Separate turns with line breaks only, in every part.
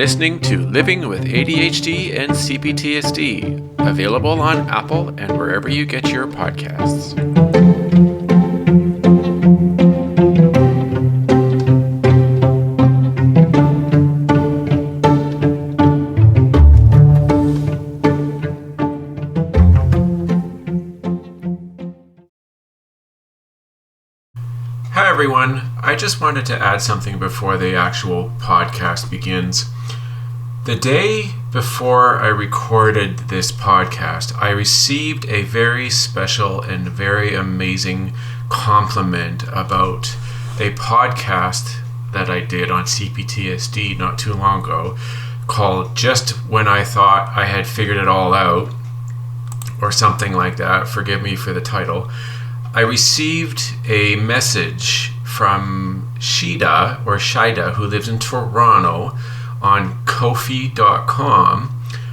listening to Living with ADHD and CPTSD, available on Apple and wherever you get your podcasts. Hi everyone, I just wanted to add something before the actual podcast begins. The day before I recorded this podcast, I received a very special and very amazing compliment about a podcast that I did on CPTSD not too long ago called Just When I Thought I Had Figured It All Out, or something like that. Forgive me for the title. I received a message from Shida, who lives in Toronto, on Ko-fi.com,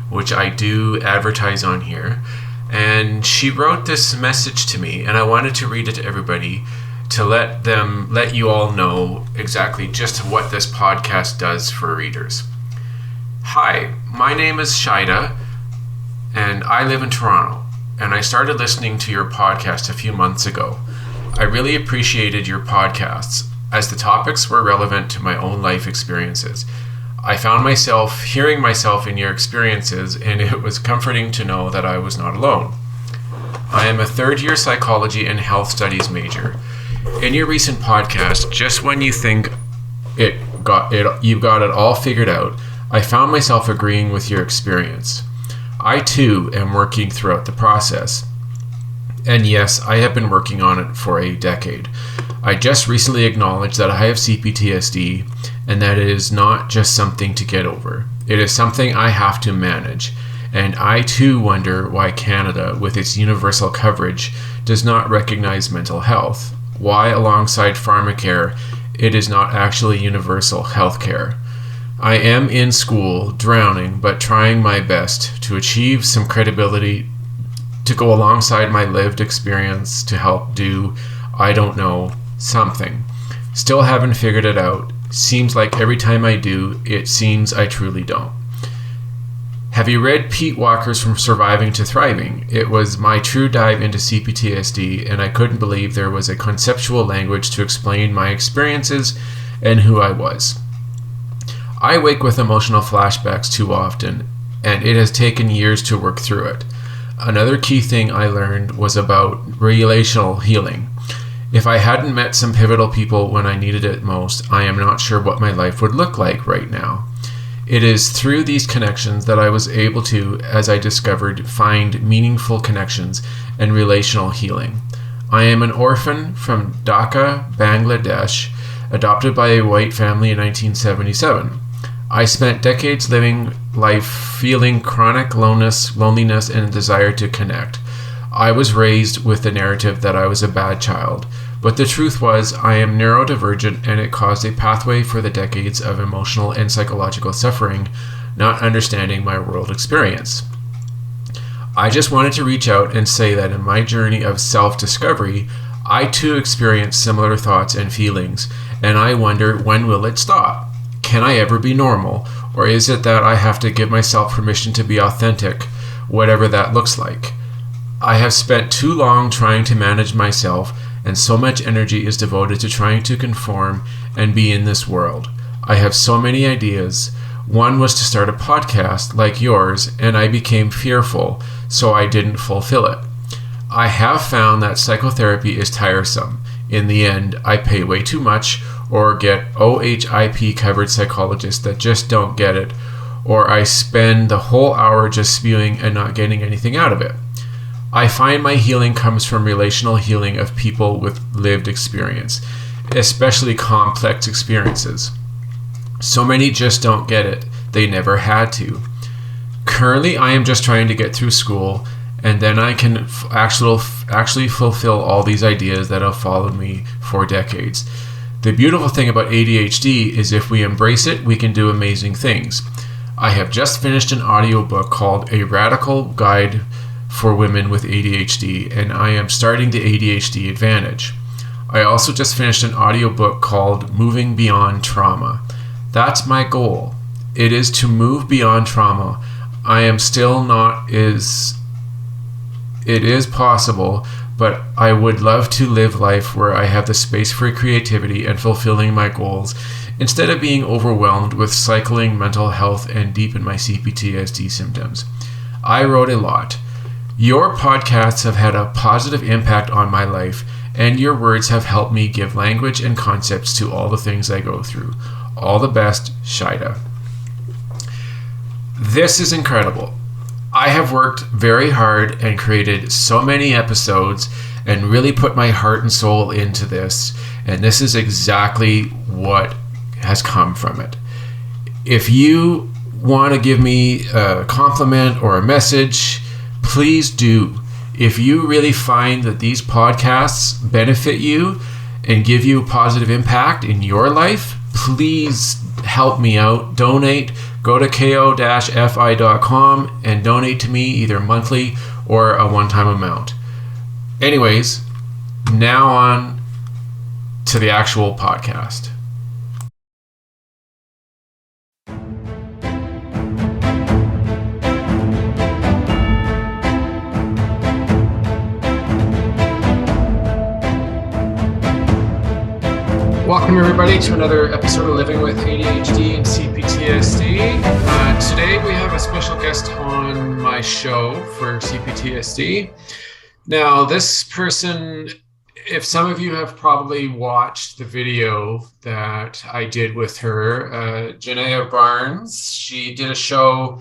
which I do advertise on here. And she wrote this message to me, and I wanted to read it to everybody to let you all know exactly just what this podcast does for readers. Hi, my name is Shida, and I live in Toronto. And I started listening to your podcast a few months ago. I really appreciated your podcasts, as the topics were relevant to my own life experiences. I found myself hearing myself in your experiences, and it was comforting to know that I was not alone. I am a third-year psychology and health studies major. In your recent podcast, just when you think you've got it all figured out, I found myself agreeing with your experience. I too am working throughout the process. And yes, I have been working on it for a decade. I just recently acknowledged that I have CPTSD and that it is not just something to get over. It is something I have to manage. And I too wonder why Canada, with its universal coverage, does not recognize mental health. Why, alongside pharmacare, it is not actually universal health care. I am in school, drowning, but trying my best to achieve some credibility to go alongside my lived experience to help do, I don't know, something. Still haven't figured it out. Seems like every time I do, it seems I truly don't. Have you read Pete Walker's From Surviving to Thriving? It was my true dive into CPTSD, and I couldn't believe there was a conceptual language to explain my experiences and who I was. I wake with emotional flashbacks too often, and it has taken years to work through it. Another key thing I learned was about relational healing. If I hadn't met some pivotal people when I needed it most, I am not sure what my life would look like right now. It is through these connections that I was able to, as I discovered, find meaningful connections and relational healing. I am an orphan from Dhaka, Bangladesh, adopted by a white family in 1977. I spent decades living life feeling chronic loneliness and a desire to connect. I was raised with the narrative that I was a bad child, but the truth was I am neurodivergent, and it caused a pathway for the decades of emotional and psychological suffering, not understanding my world experience. I just wanted to reach out and say that in my journey of self-discovery, I too experienced similar thoughts and feelings, and I wonder, when will it stop? Can I ever be normal? Or is it that I have to give myself permission to be authentic, whatever that looks like? I have spent too long trying to manage myself, and so much energy is devoted to trying to conform and be in this world. I have so many ideas. One was to start a podcast like yours, and I became fearful, so I didn't fulfill it. I have found that psychotherapy is tiresome. In the end, I pay way too much, or get OHIP covered psychologists that just don't get it, or I spend the whole hour just spewing and not getting anything out of it. I find my healing comes from relational healing of people with lived experience, especially complex experiences. So many just don't get it. They never had to. Currently, I am just trying to get through school, and then I can actually fulfill all these ideas that have followed me for decades. The beautiful thing about ADHD is if we embrace it, we can do amazing things. I have just finished an audiobook called A Radical Guide for Women with ADHD, and I am starting the ADHD Advantage. I also just finished an audiobook called Moving Beyond Trauma. That's my goal. it is to move beyond trauma. I am still not is it is possible, but I would love to live life where I have the space for creativity and fulfilling my goals instead of being overwhelmed with cycling mental health and deep in my CPTSD symptoms. I wrote a lot. Your podcasts have had a positive impact on my life, and your words have helped me give language and concepts to all the things I go through. All the best, Shida. This is incredible. I have worked very hard and created so many episodes and really put my heart and soul into this, and this is exactly what has come from it. If you want to give me a compliment or a message, please do. If you really find that these podcasts benefit you and give you a positive impact in your life, please help me out. Donate. Go to ko-fi.com and donate to me either monthly or a one-time amount. Anyways, now on to the actual podcast. Welcome everybody to another episode of Living with ADHD and CPTSD. Today we have a special guest on my show for CPTSD. Now this person, if some of you have probably watched the video that I did with her, Genea Barnes, she did a show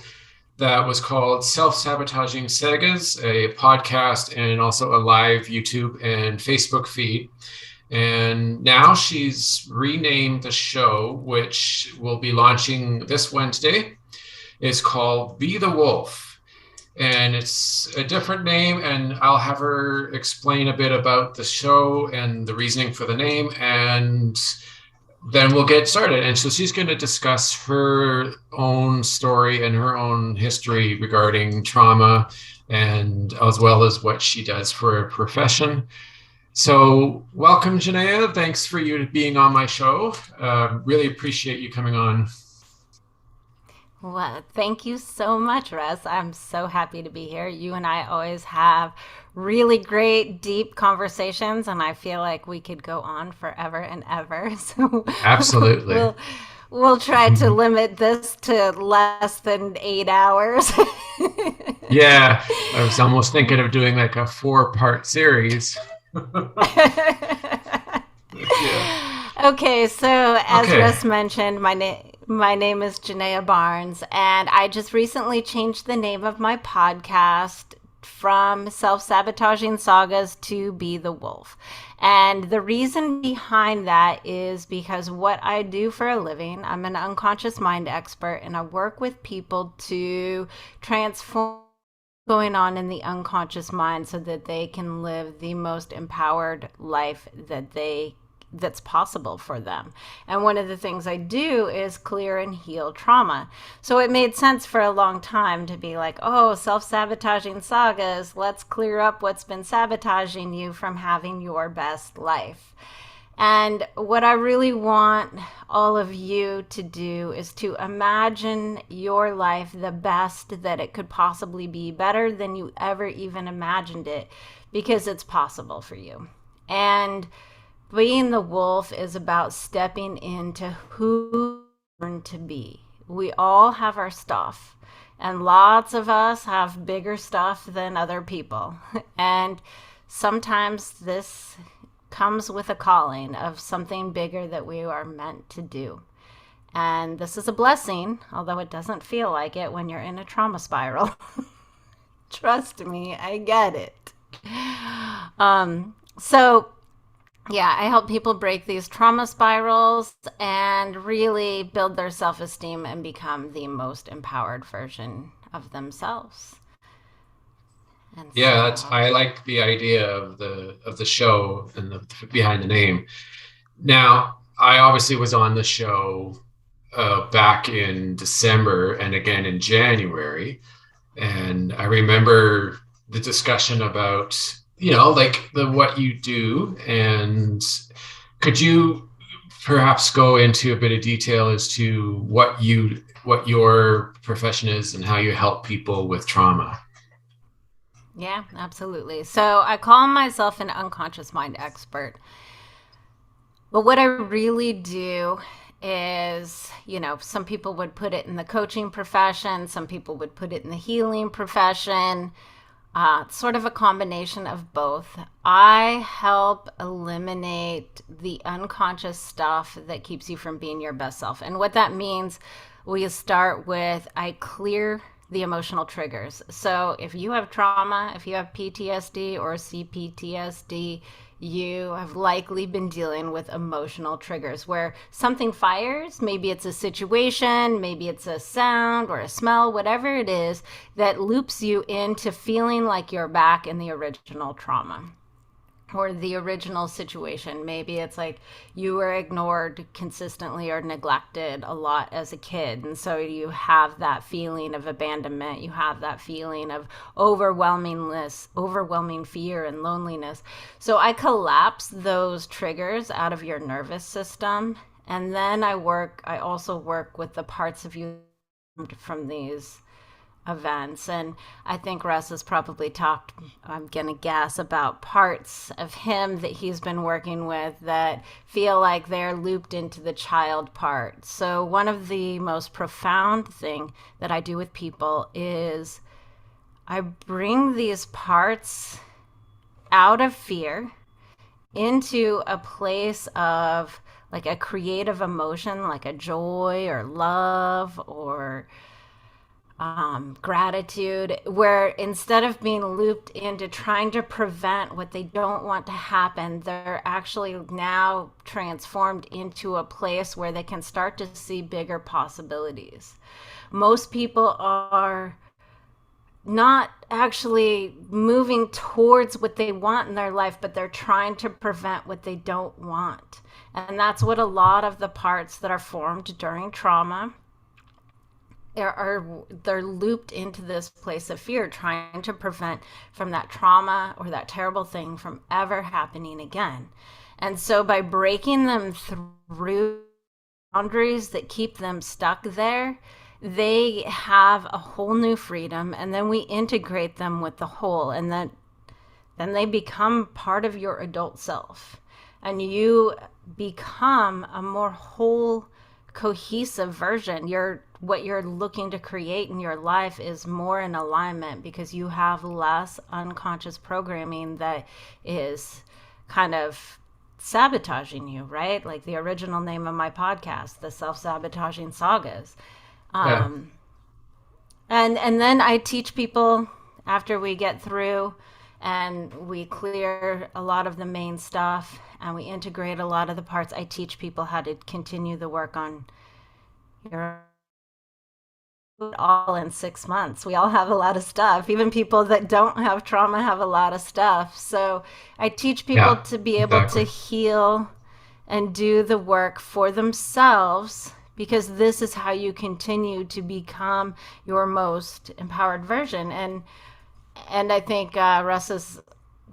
that was called Sabotaging Self Sagas, a podcast and also a live YouTube and Facebook feed. And now she's renamed the show, which will be launching this Wednesday. It's called Be the Wolf. And it's a different name, and I'll have her explain a bit about the show and the reasoning for the name, and then we'll get started. And so she's going to discuss her own story and her own history regarding trauma, and as well as what she does for a profession. So welcome, Genea. Thanks for you being on my show. Really appreciate you coming on.
Well, thank you so much, Russ. I'm so happy to be here. You and I always have really great, deep conversations, and I feel like we could go on forever and ever. So
Absolutely.
we'll try to limit this to less than 8 hours.
Yeah, I was almost thinking of doing like a 4-part series.
Yeah. Okay, so as Russ mentioned, my name is Genea Barnes, and I just recently changed the name of my podcast from Self-Sabotaging Sagas to Be the Wolf. And the reason behind that is because what I do for a living, I'm an unconscious mind expert, and I work with people to transform going on in the unconscious mind so that they can live the most empowered life that's possible for them. And one of the things I do is clear and heal trauma. So it made sense for a long time to be like, oh, self-sabotaging sagas, let's clear up what's been sabotaging you from having your best life. And what I really want all of you to do is to imagine your life the best that it could possibly be, better than you ever even imagined it, because it's possible for you. And being the wolf is about stepping into who you want to be. We all have our stuff, and lots of us have bigger stuff than other people. And sometimes this comes with a calling of something bigger that we are meant to do. And this is a blessing, although it doesn't feel like it when you're in a trauma spiral. Trust me, I get it. Yeah, I help people break these trauma spirals and really build their self-esteem and become the most empowered version of themselves.
Yeah, I like the idea of the show and the behind the name. Now, I obviously was on the show back in December and again in January, and I remember the discussion about like the what you do. And could you perhaps go into a bit of detail as to what your profession is and how you help people with trauma.
Yeah, absolutely. So I call myself an unconscious mind expert. But what I really do is, some people would put it in the coaching profession, some people would put it in the healing profession. Sort of a combination of both. I help eliminate the unconscious stuff that keeps you from being your best self. And what that means, we start with I clear the emotional triggers. So if you have trauma, if you have PTSD or CPTSD, you have likely been dealing with emotional triggers where something fires. Maybe it's a situation, maybe it's a sound or a smell, whatever it is that loops you into feeling like you're back in the original trauma or the original situation. Maybe it's like you were ignored consistently or neglected a lot as a kid. And so you have that feeling of abandonment. You have that feeling of overwhelming fear and loneliness. So I collapse those triggers out of your nervous system. And then I also work with the parts of you from these events. And I think Russ has probably talked, I'm going to guess, about parts of him that he's been working with that feel like they're looped into the child part. So one of the most profound thing that I do with people is I bring these parts out of fear into a place of like a creative emotion, like a joy or love or gratitude, where instead of being looped into trying to prevent what they don't want to happen, they're actually now transformed into a place where they can start to see bigger possibilities. Most people are not actually moving towards what they want in their life, but they're trying to prevent what they don't want. And that's what a lot of the parts that are formed during trauma they're looped into this place of fear, trying to prevent from that trauma or that terrible thing from ever happening again. And so by breaking them through boundaries that keep them stuck there, they have a whole new freedom, and then we integrate them with the whole, and then they become part of your adult self, and you become a more whole, cohesive version. What you're looking to create in your life is more in alignment because you have less unconscious programming that is kind of sabotaging you, right? Like the original name of my podcast, the Self-Sabotaging Sagas.
Yeah.
And then I teach people after we get through and we clear a lot of the main stuff and we integrate a lot of the parts. I teach people how to continue the work on your all in 6 months. We all have a lot of stuff. Even people that don't have trauma have a lot of stuff. So I teach people
Yeah,
to be able to
exactly.
heal and do the work for themselves because this is how you continue to become your most empowered version. And I think Russ has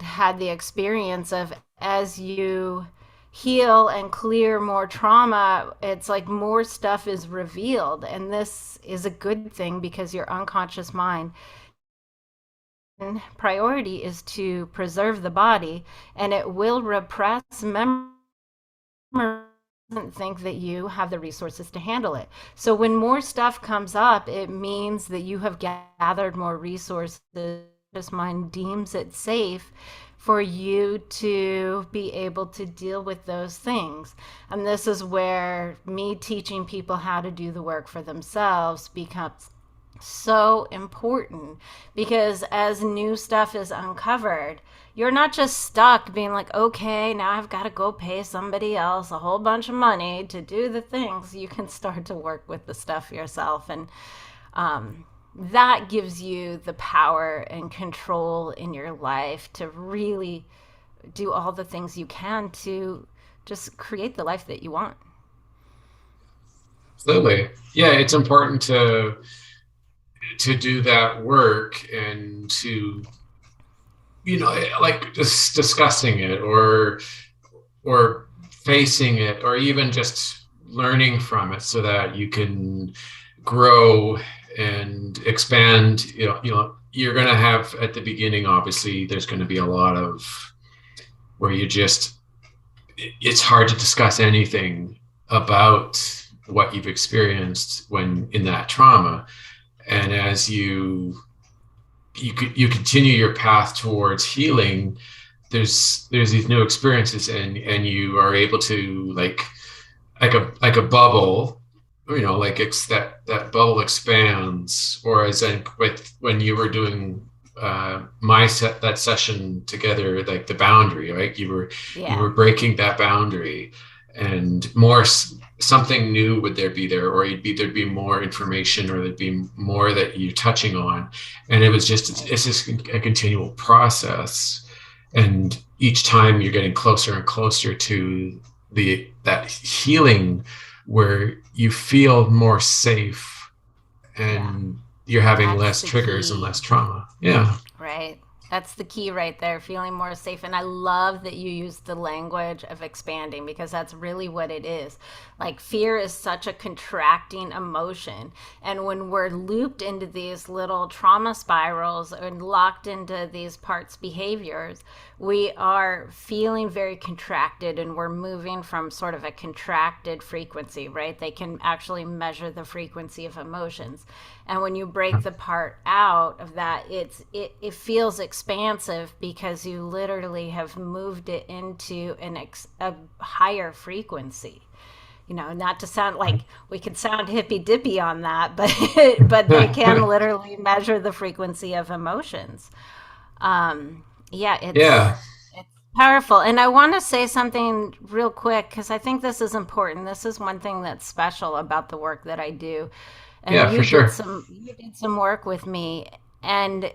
had the experience of as you heal and clear more trauma, it's like more stuff is revealed. And this is a good thing because your unconscious mind priority is to preserve the body and it will repress memory doesn't think that you have the resources to handle it. So when more stuff comes up, it means that you have gathered more resources. This mind deems it safe for you to be able to deal with those things. And this is where me teaching people how to do the work for themselves becomes so important because as new stuff is uncovered, you're not just stuck being like, okay, now I've got to go pay somebody else a whole bunch of money to do the things. You can start to work with the stuff yourself. And that gives you the power and control in your life to really do all the things you can to just create the life that you want.
Absolutely. Yeah, it's important to do that work and to like just discussing it or facing it, or even just learning from it so that you can grow and expand. You're going to have at the beginning, obviously, there's going to be a lot of where you just, it's hard to discuss anything about what you've experienced when in that trauma. And as you continue your path towards healing, there's these new experiences, and you are able to, like a bubble, like that bubble expands. Or as in with when you were doing that session together, like the boundary, right? You were
Yeah.
breaking that boundary, and something new would there be there, or there'd be more information, or there'd be more that you're touching on. And
Right.
it's just a continual process, and each time you're getting closer and closer to that healing, where you feel more safe,
Yeah.
and you're having
That's
less
the
triggers and less
key.
trauma. Yeah.
Right. That's the key right there, feeling more safe. And I love that you use the language of expanding because that's really what it is. Like, fear is such a contracting emotion. And when we're looped into these little trauma spirals and locked into these parts behaviors, we are feeling very contracted and we're moving from sort of a contracted frequency, right? They can actually measure the frequency of emotions. And when you break the part out of that, it feels expansive because you literally have moved it into a higher frequency. Not to sound like we could sound hippy dippy on that, but but they can literally measure the frequency of emotions. Yeah,
Yeah.
it's powerful. And I want to say something real quick because I think this is important. This is one thing that's special about the work that I do. And
Yeah, for sure.
you did some work with me, and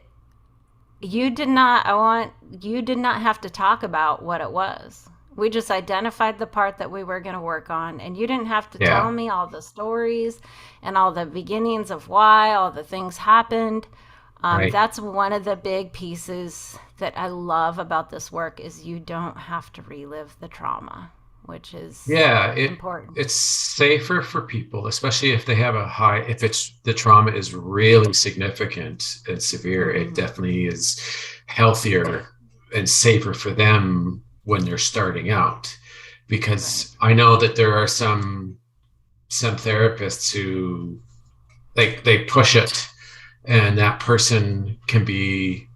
you did not I want you did not have to talk about what it was. We just identified the part that we were going to work on, and you didn't have to tell
Yeah.
me all the stories and all the beginnings of why all the things happened.
Right.
That's one of the big pieces that I love about this work is you don't have to relive the trauma, which is
Yeah,
important.
it's safer for people, especially if they have if it's the trauma is really significant and severe. It
Hmm.
definitely is healthier and safer for them when they're starting out.
Right.
Because I know that there are some therapists who, like, they push it, and that person can be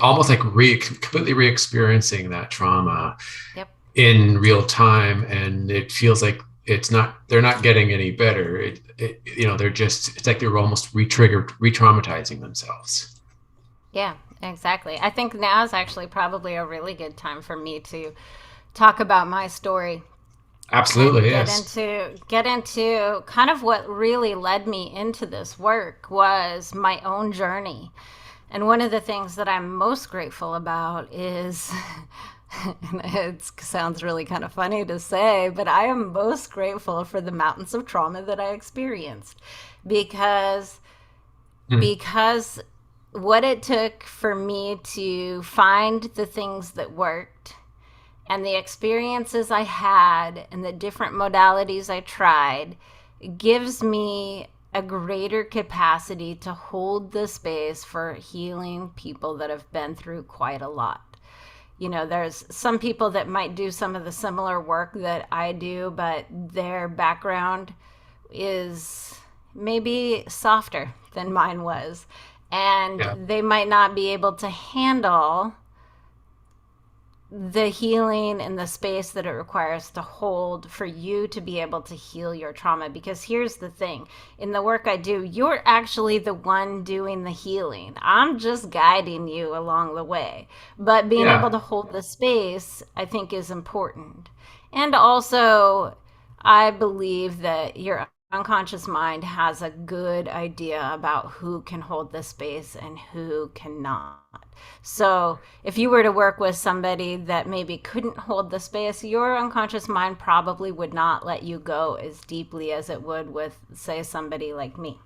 almost like completely re-experiencing that trauma
Yep.
in real time, and it feels like they're not getting any better. They're just, it's like they're almost re-traumatizing themselves.
Yeah, exactly. I think now is actually probably a really good time for me to talk about my story and
Absolutely,
get
yes.
into kind of what really led me into this work was my own journey. And one of the things that I'm most grateful about is and it sounds really kind of funny to say, but I am most grateful for the mountains of trauma that I experienced because
Mm.
because what it took for me to find the things that worked and the experiences I had and the different modalities I tried gives me a greater capacity to hold the space for healing people that have been through quite a lot. There's some people that might do some of the similar work that I do, but their background is maybe softer than mine was. And
Yeah.
they might not be able to handle the healing and the space that it requires to hold for you to be able to heal your trauma. Because here's the thing, in the work I do, you're actually the one doing the healing. I'm just guiding you along the way. But being able
Yeah.
to hold the space, I think, is important. And also, I believe that your unconscious mind has a good idea about who can hold the space and who cannot. So, if you were to work with somebody that maybe couldn't hold the space, your unconscious mind probably would not let you go as deeply as it would with, say, somebody like me.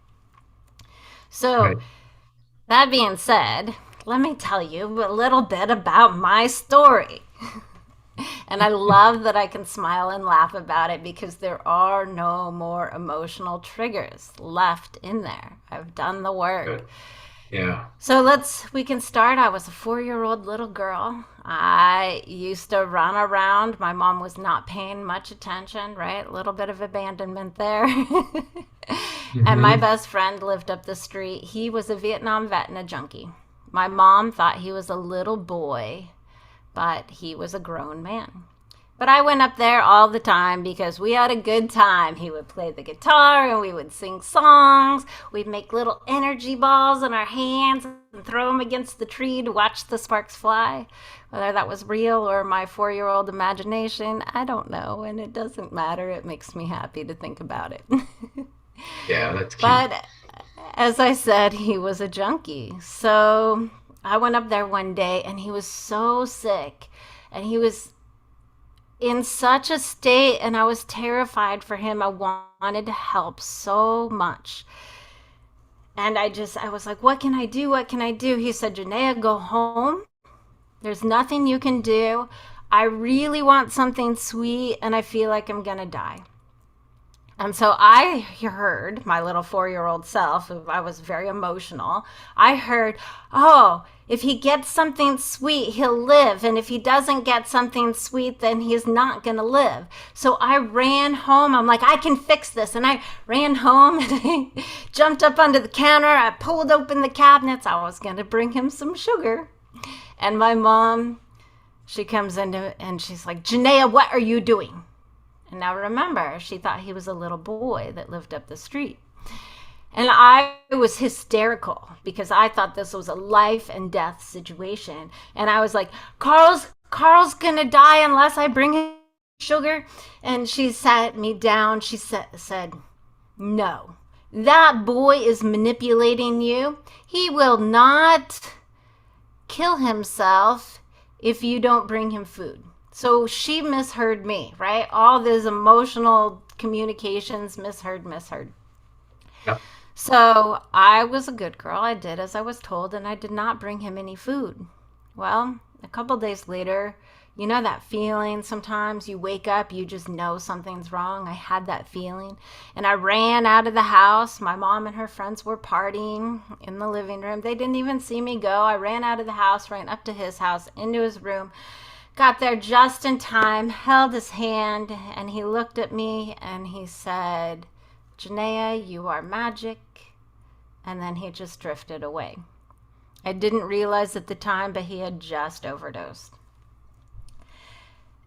So,
Right.
that being said, let me tell you a little bit about my story. And I love that I can smile and laugh about it because there are no more emotional triggers left in there. I've done the work.
Good. Yeah.
So we can start. I was a 4-year-old little girl. I used to run around. My mom was not paying much attention, right? A little bit of abandonment there. And my
Mm-hmm.
best friend lived up the street. He was a Vietnam vet and a junkie. My mom thought he was a little boy, but he was a grown man. But I went up there all the time because we had a good time. He would play the guitar and we would sing songs. We'd make little energy balls in our hands and throw them against the tree to watch the sparks fly. Whether that was real or my 4-year-old imagination, I don't know. And it doesn't matter. It makes me happy to think about it.
Yeah, that's cute.
But as I said, he was a junkie. So I went up there one day and he was so sick. And he was in such a state, and I was terrified for him. I wanted to help so much. And I was like, what can I do? What can I do? He said, Genea, go home. There's nothing you can do. I really want something sweet, and I feel like I'm going to die. And so I heard my little 4-year-old self, I was very emotional. I heard, oh, if he gets something sweet, he'll live. And if he doesn't get something sweet, then he's not going to live. So I ran home. I'm like, I can fix this. And I ran home and I jumped up under the counter. I pulled open the cabinets. I was going to bring him some sugar. And my mom, she comes in and she's like, Genea, what are you doing? And now remember, she thought he was a little boy that lived up the street. And I was hysterical because I thought this was a life and death situation. And I was like, Carl's going to die unless I bring him sugar. And she sat me down. She said, no, that boy is manipulating you. He will not kill himself if you don't bring him food. So she misheard me, right? All these emotional communications, misheard.
Yep.
So I was a good girl. I did as I was told, and I did not bring him any food. Well, a couple days later, you know that feeling sometimes you wake up, you just know something's wrong. I had that feeling. And I ran out of the house. My mom and her friends were partying in the living room. They didn't even see me go. I ran out of the house, ran up to his house, into his room. Got there just in time, held his hand, and he looked at me and he said, Genea, you are magic. And then he just drifted away. I didn't realize at the time, but he had just overdosed.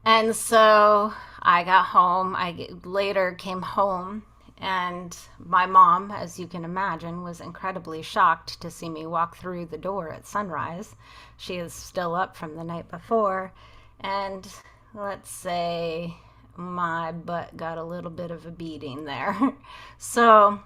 And so I got home. I later came home, and my mom, as you can imagine, was incredibly shocked to see me walk through the door at sunrise. She is still up from the night before. And let's say my butt got a little bit of a beating there. So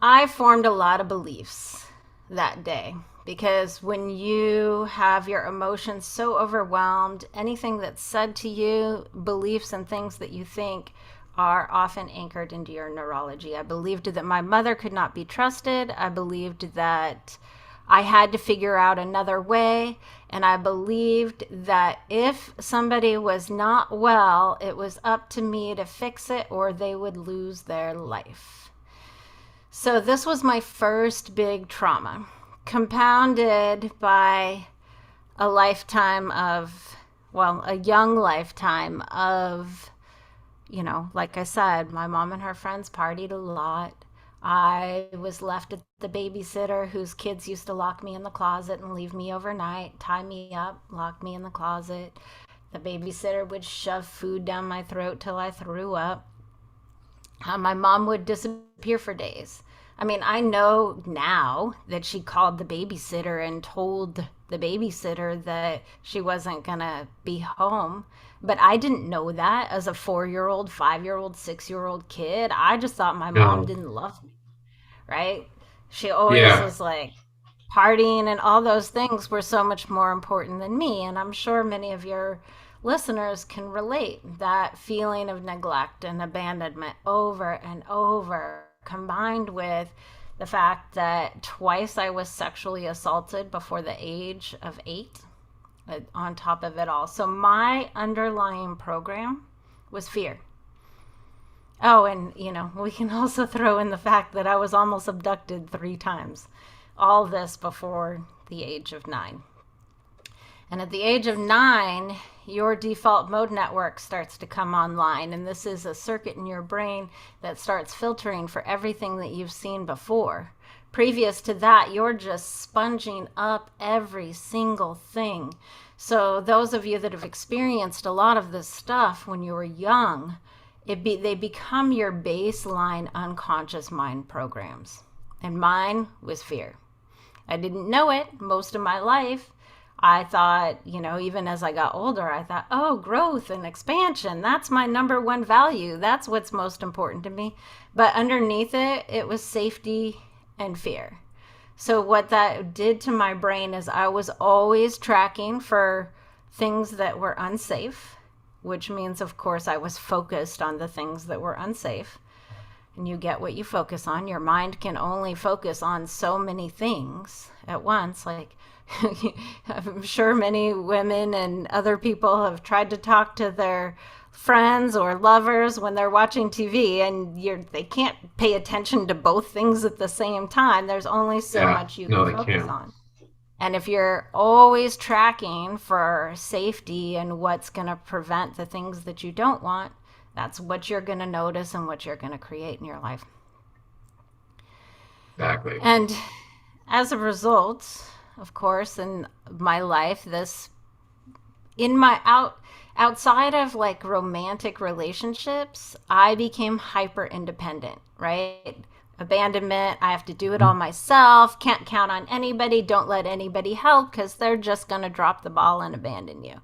I formed a lot of beliefs that day because when you have your emotions so overwhelmed, anything that's said to you, beliefs and things that you think are often anchored into your neurology. I believed that my mother could not be trusted. I believed that I had to figure out another way. And I believed that if somebody was not well, it was up to me to fix it or they would lose their life. So this was my first big trauma, compounded by a lifetime of, well, a young lifetime of, like I said, my mom and her friends partied a lot. I was left at the babysitter whose kids used to lock me in the closet and leave me overnight, tie me up, lock me in the closet. The babysitter would shove food down my throat till I threw up. My mom would disappear for days. I mean, I know now that she called the babysitter and told the babysitter that she wasn't going to be home. But I didn't know that as a 4-year-old, 5-year-old, 6-year-old kid. I just thought my mom
No.
didn't love me, right? She always
Yeah.
was like partying, and all those things were so much more important than me. And I'm sure many of your listeners can relate that feeling of neglect and abandonment over and over, combined with the fact that twice I was sexually assaulted before the age of 8. on top of it all. So my underlying program was fear. Oh, and we can also throw in the fact that I was almost abducted 3 times. All this before the age of 9. And at the age of 9, your default mode network starts to come online. And this is a circuit in your brain that starts filtering for everything that you've seen before. Previous to that, you're just sponging up every single thing. So those of you that have experienced a lot of this stuff when you were young, they become your baseline unconscious mind programs. And mine was fear. I didn't know it most of my life. I thought, even as I got older, I thought, oh, growth and expansion, that's my number one value. That's what's most important to me. But underneath it, it was safety and fear. So what that did to my brain is I was always tracking for things that were unsafe, which means, of course, I was focused on the things that were unsafe. And you get what you focus on. Your mind can only focus on so many things at once. Like, I'm sure many women and other people have tried to talk to their friends or lovers when they're watching TV, and they can't pay attention to both things at the same time. There's only so much you can focus on. And if you're always tracking for safety and what's going to prevent the things that you don't want, that's what you're going to notice and what you're going to create in your life.
Exactly.
And as a result, of course, in my life, outside of like romantic relationships, I became hyper independent, right? Abandonment, I have to do it all myself, can't count on anybody, don't let anybody help because they're just going to drop the ball and abandon you.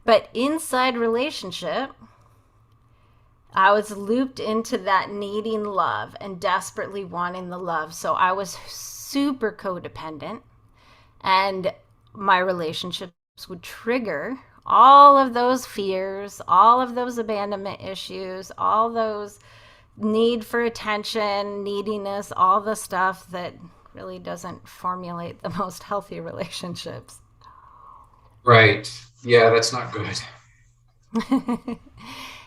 But inside relationship, I was looped into that needing love and desperately wanting the love. So I was super codependent, and my relationships would trigger all of those fears, all of those abandonment issues, all those need for attention, neediness, all the stuff that really doesn't formulate the most healthy relationships.
Right. Yeah, that's not good.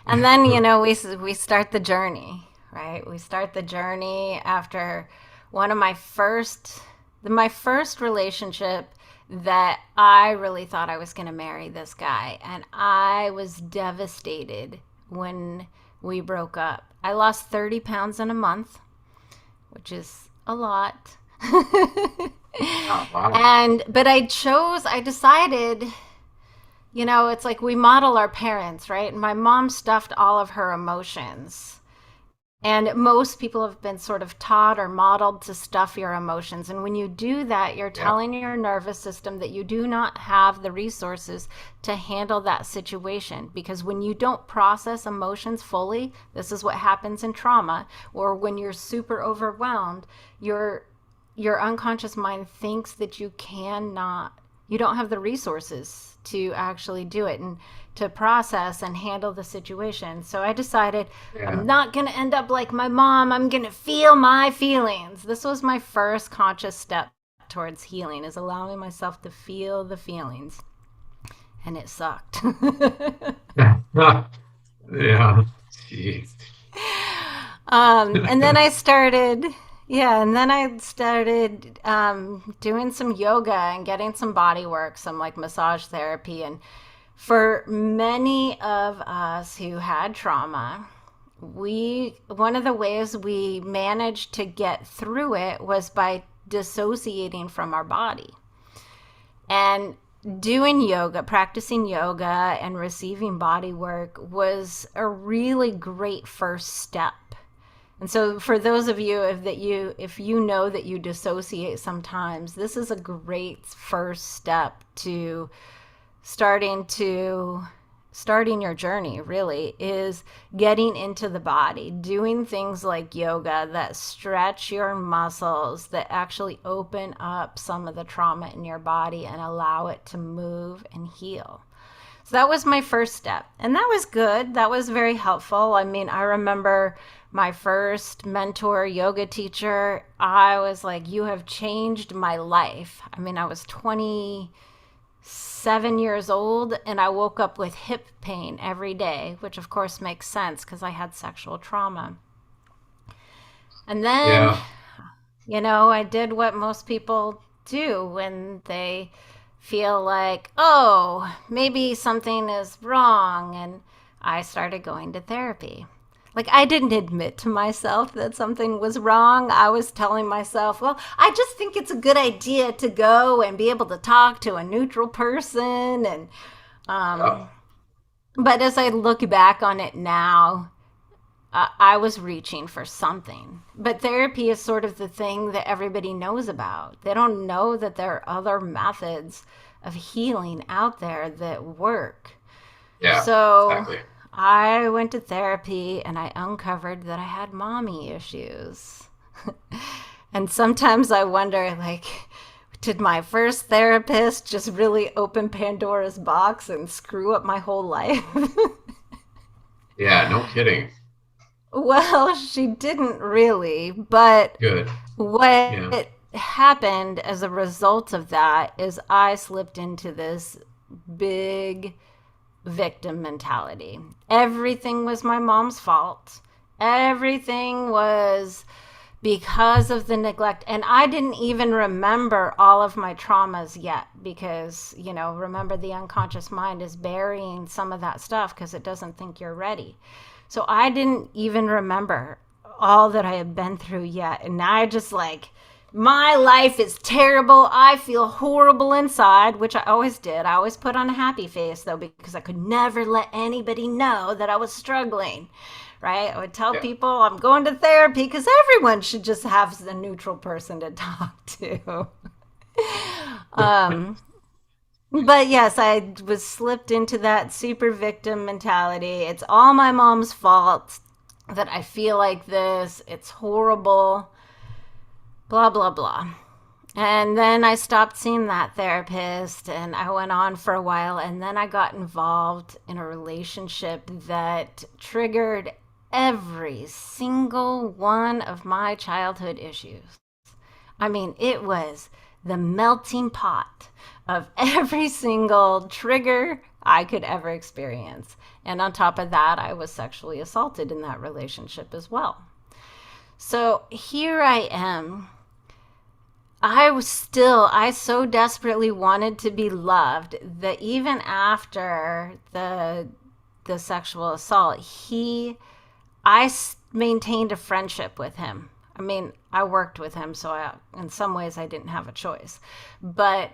And then, we start the journey, right? We start the journey after one of my first relationship that I really thought I was going to marry this guy. And I was devastated when we broke up. I lost 30 pounds in a month, which is a lot.
Oh, wow.
But I decided, it's like we model our parents, right? And my mom stuffed all of her emotions. And most people have been sort of taught or modeled to stuff your emotions. And when you do that, you're telling your nervous system that you do not have the resources to handle that situation. Because when you don't process emotions fully, this is what happens in trauma, or when you're super overwhelmed, your unconscious mind thinks that you don't have the resources to actually do it and to process and handle the situation. So I decided I'm not going to end up like my mom. I'm going to feel my feelings. This was my first conscious step towards healing, is allowing myself to feel the feelings. And it sucked.
Yeah. Jeez.
And then I started doing some yoga and getting some body work, some like massage therapy. And for many of us who had trauma, one of the ways we managed to get through it was by dissociating from our body. And doing yoga, practicing yoga and receiving body work was a really great first step. And so for those of you, if you know that you dissociate sometimes, this is a great first step to starting your journey, really, is getting into the body, doing things like yoga that stretch your muscles, that actually open up some of the trauma in your body and allow it to move and heal. So that was my first step. And that was good. That was very helpful. I mean, I remember my first mentor yoga teacher, I was like, you have changed my life. I mean, I was 26 7 years old, and I woke up with hip pain every day, which of course makes sense because I had sexual trauma. And then,
Yeah.
I did what most people do when they feel like, oh, maybe something is wrong. And I started going to therapy. Like, I didn't admit to myself that something was wrong. I was telling myself, well, I just think it's a good idea to go and be able to talk to a neutral person. And,
Yeah.
but as I look back on it now, I was reaching for something. But therapy is sort of the thing that everybody knows about. They don't know that there are other methods of healing out there that work.
Yeah.
So
Exactly.
I went to therapy and I uncovered that I had mommy issues. And sometimes I wonder, like, did my first therapist just really open Pandora's box and screw up my whole life?
Yeah. No kidding.
Well, she didn't really, but
Good. Yeah.
what happened as a result of that is I slipped into this big victim mentality. Everything was my mom's fault. Everything was because of the neglect. And I didn't even remember all of my traumas yet because, remember, the unconscious mind is burying some of that stuff because it doesn't think you're ready. So I didn't even remember all that I had been through yet. And now I just like, my life is terrible. I feel horrible inside, which I always did. I always put on a happy face, though, because I could never let anybody know that I was struggling, right? I would tell
Yeah.
people I'm going to therapy because everyone should just have a neutral person to talk to. um, but yes, I was slipped into that super victim mentality. It's all my mom's fault that I feel like this. It's horrible, blah, blah, blah. And then I stopped seeing that therapist and I went on for a while. And then I got involved in a relationship that triggered every single one of my childhood issues. I mean, it was the melting pot of every single trigger I could ever experience. And on top of that, I was sexually assaulted in that relationship as well. So here I am. I so desperately wanted to be loved that even after the sexual assault, I maintained a friendship with him. I mean, I worked with him, so in some ways I didn't have a choice. But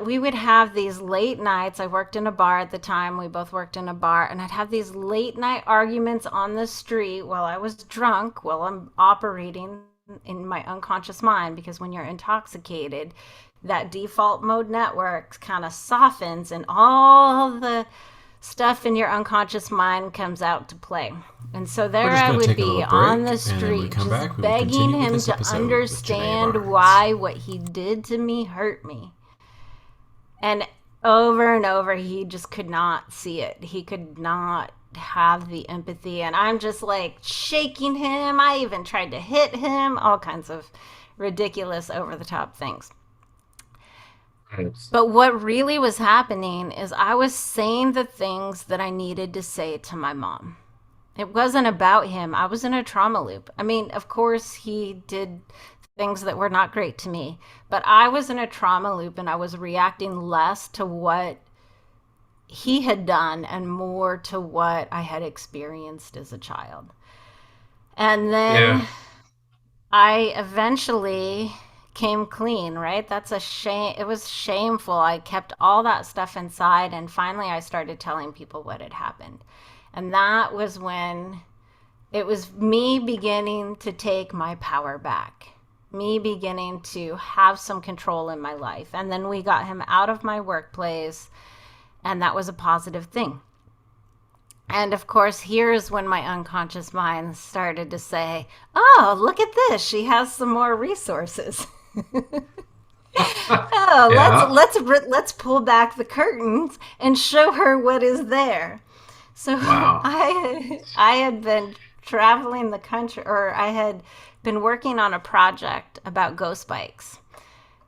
we would have these late nights. I worked in a bar at the time. We both worked in a bar. And I'd have these late night arguments on the street while I was drunk, while I'm operating in my unconscious mind. Because when you're intoxicated, that default mode network kind of softens and all the stuff in your unconscious mind comes out to play. And so there I would be on the street just begging him to understand why what he did to me hurt me. And over, he just could not see it. He could not have the empathy. And I'm just like shaking him. I even tried to hit him, all kinds of ridiculous, over the top things. But what really was happening is I was saying the things that I needed to say to my mom. It wasn't about him. I was in a trauma loop. I mean, of course, he did things that were not great to me, but I was in a trauma loop and I was reacting less to what he had done and more to what I had experienced as a child. And then I eventually came clean, right? That's a shame. It was shameful. I kept all that stuff inside, and finally I started telling people what had happened. And that was when it was me beginning to take my power back, me beginning to have some control in my life. And then we got him out of my workplace, and that was a positive thing. And of course, here's when my unconscious mind started to say, oh, look at this. She has some more resources. Oh,
Yeah.
let's pull back the curtains and show her what is there. So
Wow.
I had been traveling the country, or I had been working on a project about ghost bikes.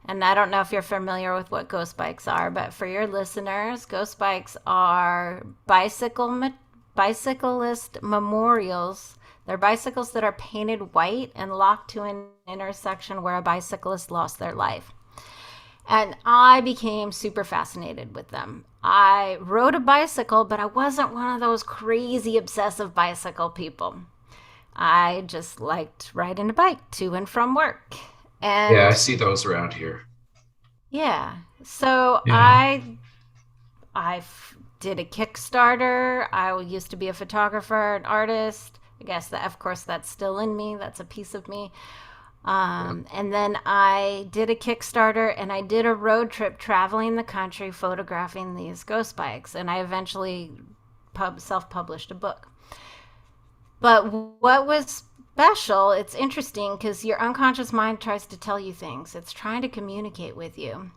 And I don't know if you're familiar with what ghost bikes are, but for your listeners, ghost bikes are bicyclist memorials. They're bicycles that are painted white and locked to an intersection where a bicyclist lost their life. And I became super fascinated with them. I rode a bicycle, but I wasn't one of those crazy obsessive bicycle people. I just liked riding a bike to and from work.
Yeah, I
And
see those around here.
yeah, so
Yeah.
did a Kickstarter. I used to be a photographer, an artist. I guess that, of course, that's still in me. That's a piece of me.
Yeah.
And then I did a Kickstarter and I did a road trip traveling the country photographing these ghost bikes. And I eventually self published a book. But what was special, it's interesting because your unconscious mind tries to tell you things, it's trying to communicate with you.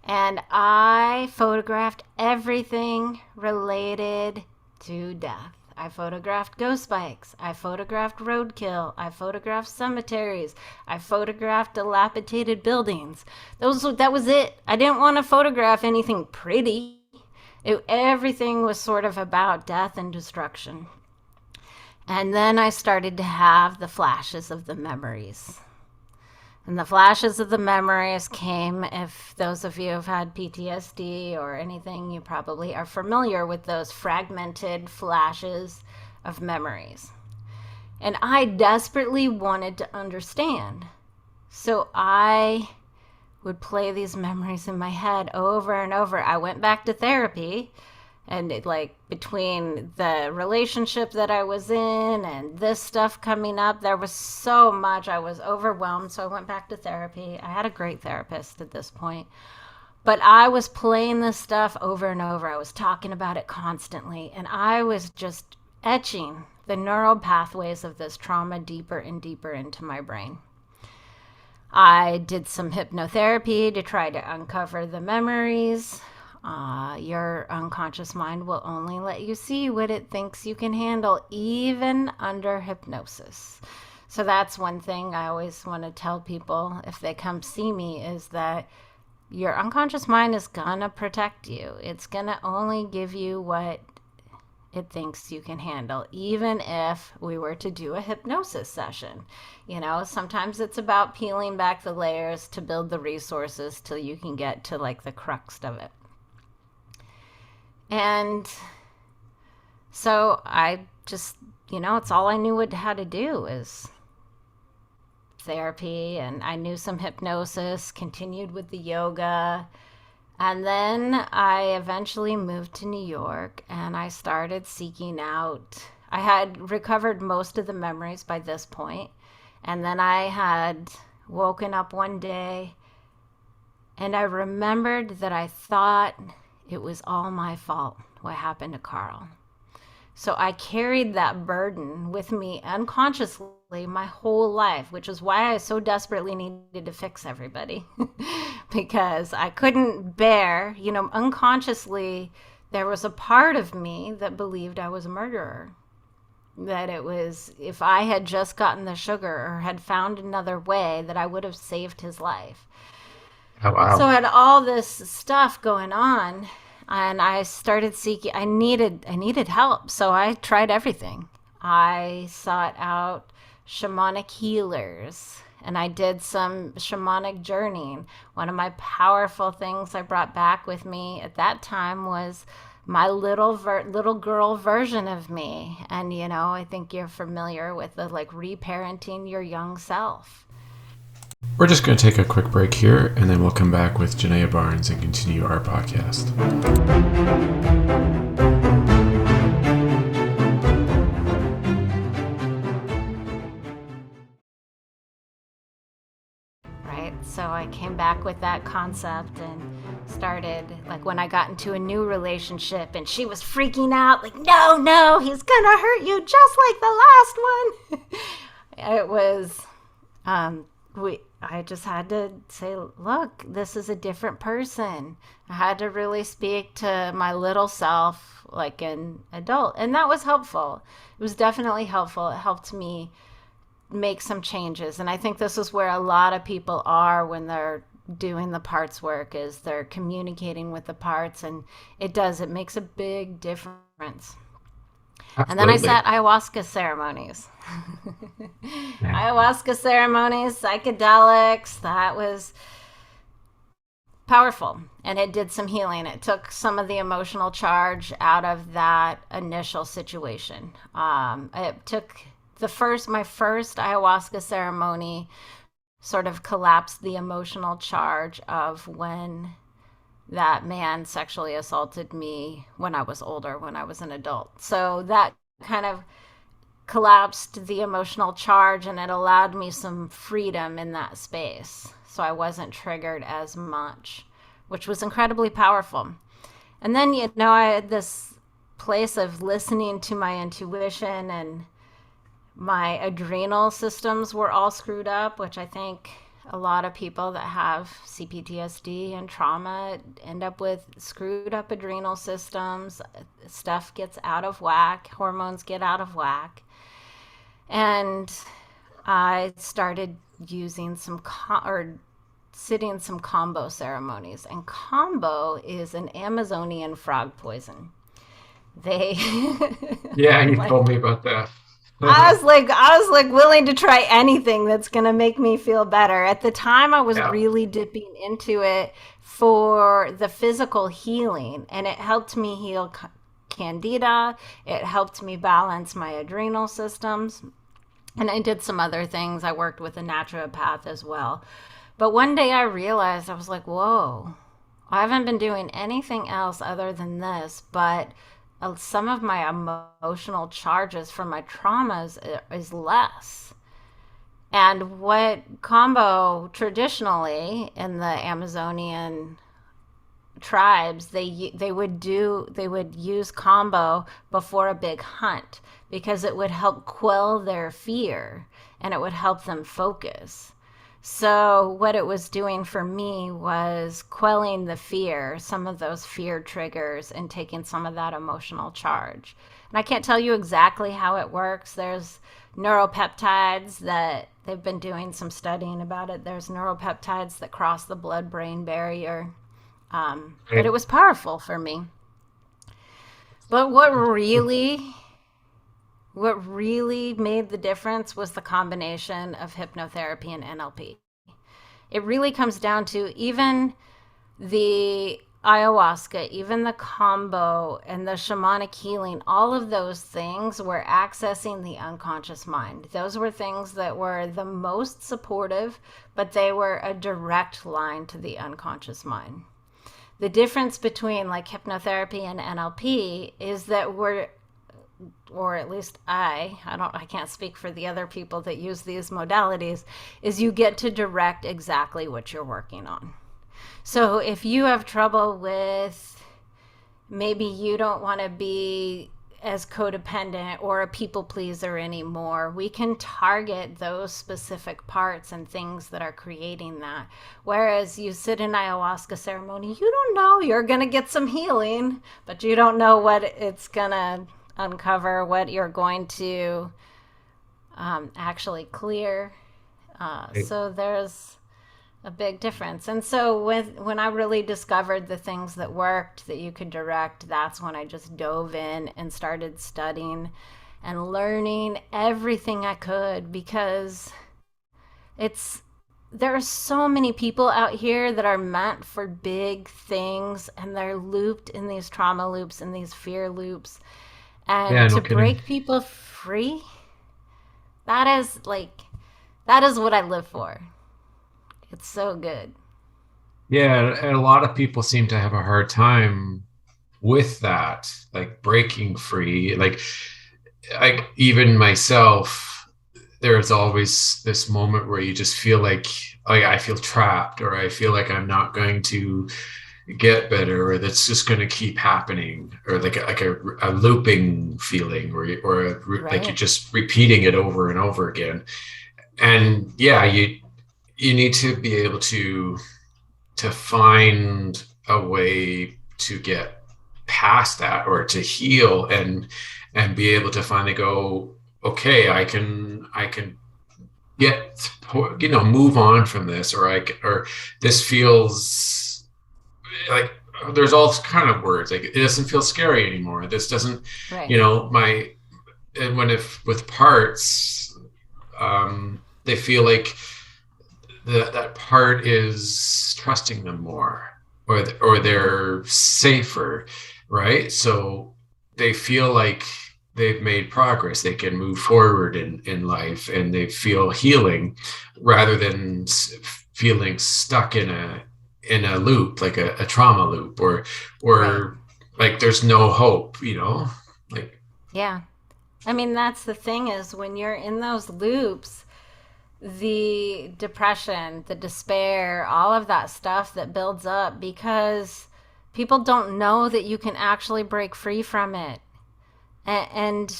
And I photographed everything related to death. I photographed ghost bikes. I photographed roadkill. I photographed cemeteries. I photographed dilapidated buildings. That was it. I didn't want to photograph anything pretty. Everything was sort of about death and destruction. And then I started to have the flashes of the memories. And the flashes of the memories came, if those of you have had PTSD or anything, you probably are familiar with those fragmented flashes of memories. And I desperately wanted to understand. So I would play these memories in my head over and over. I went back to therapy. And between the relationship that I was in and this stuff coming up, there was so much. I was overwhelmed. So I went back to therapy. I had a great therapist at this point. But I was playing this stuff over and over. I was talking about it constantly. And I was just etching the neural pathways of this trauma deeper and deeper into my brain. I did some hypnotherapy to try to uncover the memories. Your unconscious mind will only let you see what it thinks you can handle, even under hypnosis. So that's one thing I always want to tell people if they come see me, is that your unconscious mind is going to protect you. It's going to only give you what it thinks you can handle, even if we were to do a hypnosis session. Sometimes it's about peeling back the layers to build the resources till you can get to the crux of it. And so I just, it's all I knew how to do is therapy. And I knew some hypnosis, continued with the yoga. And then I eventually moved to New York and I started seeking out. I had recovered most of the memories by this point. And then I had woken up one day and I remembered that I thought it was all my fault what happened to Carl. So I carried that burden with me unconsciously my whole life, which is why I so desperately needed to fix everybody. Because I couldn't bear, unconsciously, there was a part of me that believed I was a murderer. That it was, if I had just gotten the sugar or had found another way, that I would have saved his life.
Oh, wow.
So I had all this stuff going on, and I started seeking. I needed help, so I tried everything. I sought out shamanic healers, and I did some shamanic journeying. One of my powerful things I brought back with me at that time was my little girl version of me. And I think you're familiar with the reparenting your young self.
We're just going to take a quick break here, and then we'll come back with Genea Barnes and continue our podcast.
Right? So I came back with that concept and started, when I got into a new relationship and she was freaking out, no, he's gonna hurt you just like the last one. It was, I just had to say, look, this is a different person. I had to really speak to my little self like an adult. And that was helpful. It was definitely helpful. It helped me make some changes. And I think this is where a lot of people are when they're doing the parts work is they're communicating with the parts, and it makes a big difference. And then I
Absolutely.
sat ayahuasca ceremonies.
Yeah.
Ayahuasca ceremonies, psychedelics, that was powerful, and it did some healing. It took some of the emotional charge out of that initial situation. It took my first ayahuasca ceremony sort of collapsed the emotional charge of when that man sexually assaulted me when I was older, when I was an adult. So that kind of collapsed the emotional charge, and it allowed me some freedom in that space. So I wasn't triggered as much, which was incredibly powerful. And then, I had this place of listening to my intuition, and my adrenal systems were all screwed up, which I think a lot of people that have CPTSD and trauma end up with screwed up adrenal systems. Stuff gets out of whack, hormones get out of whack. And I started using sitting some combo ceremonies. And combo is an Amazonian frog poison. They
Yeah, you
like
told me about that.
I was like willing to try anything that's going to make me feel better. At the time I was
Yeah.
really dipping into it for the physical healing, and it helped me heal candida. It helped me balance my adrenal systems. And I did some other things. I worked with a naturopath as well. But one day I realized, I was like, whoa, I haven't been doing anything else other than this, but some of my emotional charges from my traumas is less. And what combo traditionally in the Amazonian tribes, they would use combo before a big hunt because it would help quell their fear, and it would help them focus. So what it was doing for me was quelling the fear, some of those fear triggers, and taking some of that emotional charge. And I can't tell you exactly how it works. There's neuropeptides that they've been doing some studying about it. There's neuropeptides that cross the blood brain barrier. But it
Right.
was powerful for me. But what really made the difference was the combination of hypnotherapy and NLP. It really comes down to even the ayahuasca, even the combo and the shamanic healing, all of those things were accessing the unconscious mind. Those were things that were the most supportive, but they were a direct line to the unconscious mind. The difference between like hypnotherapy and NLP is that or at least I can't speak for the other people that use these modalities, is you get to direct exactly what you're working on. So if you have trouble with, maybe you don't want to be as codependent or a people pleaser anymore, we can target those specific parts and things that are creating that. Whereas you sit in ayahuasca ceremony, you don't know, you're going to get some healing, but you don't know what it's going to uncover, what you're going to actually clear. So there's a big difference. And so when I really discovered the things that worked that you could direct, that's when I just dove in and started studying and learning everything I could, because it's there are so many people out here that are meant for big things, and they're looped in these trauma loops and these fear loops.
Yeah,
And
no
to
kidding.
break people free, that is that is what I live for. It's so good.
Yeah, and a lot of people seem to have a hard time with that, like breaking free. Like even myself, there's always this moment where you just feel like I feel trapped, or I feel like I'm not going to get better, or that's just going to keep happening, or like a looping feeling, like you're
Right.
just repeating it over and over again. And yeah, you need to be able to find a way to get past that, or to heal, and be able to finally go, okay, I can get, move on from this, or this feels like, there's all kind of words like, it doesn't feel scary anymore. This doesn't,
Right.
my, and when if with parts, they feel like that part is trusting them more, or
Mm-hmm.
they're safer, right? So they feel like they've made progress. They can move forward in life, and they feel healing rather than feeling stuck in a loop, like a trauma loop,
Right.
or like there's no hope, like.
Yeah. I mean, that's the thing is when you're in those loops, the depression, the despair, all of that stuff that builds up because people don't know that you can actually break free from it. And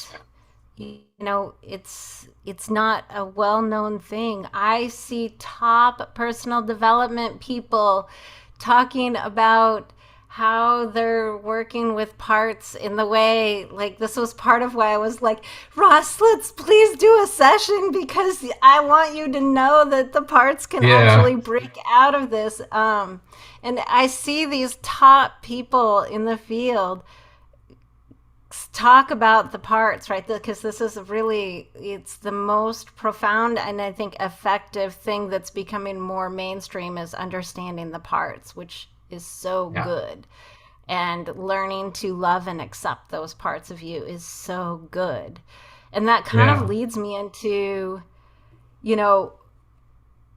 it's not a well-known thing. I see top personal development people talking about how they're working with parts in the way, like, this was part of why I was like, Ross, let's please do a session because I want you to know that the parts can
Yeah,
actually break out of this. And I see these top people in the field talk about the parts, right? Because this is really, it's the most profound and I think effective thing that's becoming more mainstream is understanding the parts, which is so
yeah,
good. And learning to love and accept those parts of you is so good. And that kind of
yeah.
leads me into, you know,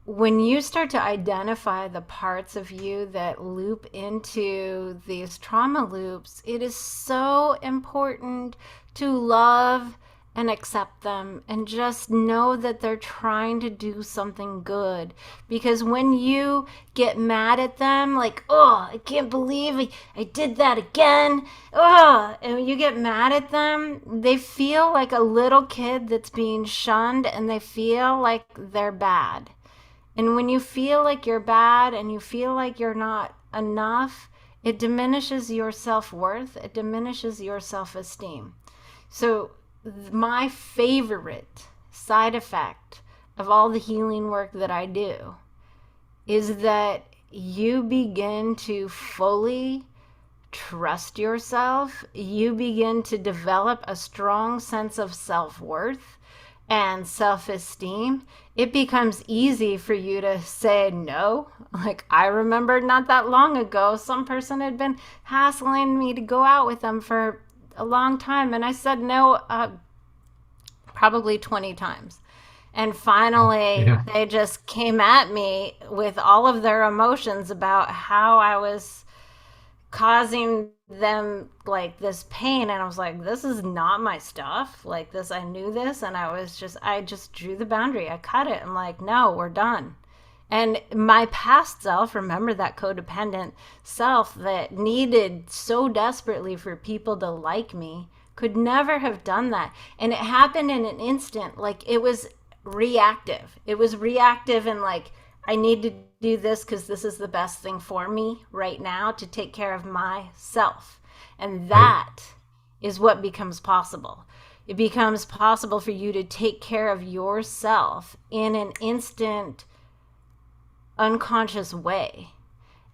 when you start to identify the parts of you that loop into these trauma loops, it is so important to love and accept them and just know that they're trying to do something good. Because when you get mad at them, like, oh, I can't believe I did that again, oh, and you get mad at them, they feel like a little kid that's being shunned and they feel like they're bad. And when you feel like you're bad and you feel like you're not enough, it diminishes your self worth, it diminishes your self esteem. So, my favorite side effect of all the healing work that I do is that you begin to fully trust yourself, you begin to develop a strong sense of self worth and self esteem. It becomes easy for you to say no. Like, I remember not that long ago, some person had been hassling me to go out with them for a long time, and I said no, probably 20 times. And finally,
Yeah.
they just came at me with all of their emotions about how I was causing them like this pain, and I was like, this is not my stuff. Like, this, I knew this, and I just drew the boundary. I cut it. I'm like, no, we're done. And my past self, remember that codependent self that needed so desperately for people to like me, could never have done that. And it happened in an instant. Like, it was reactive. It was reactive, and like, I need to do this because this is the best thing for me right now to take care of myself. And
Right.
that is what becomes possible. It becomes possible for you to take care of yourself in an instant, unconscious way.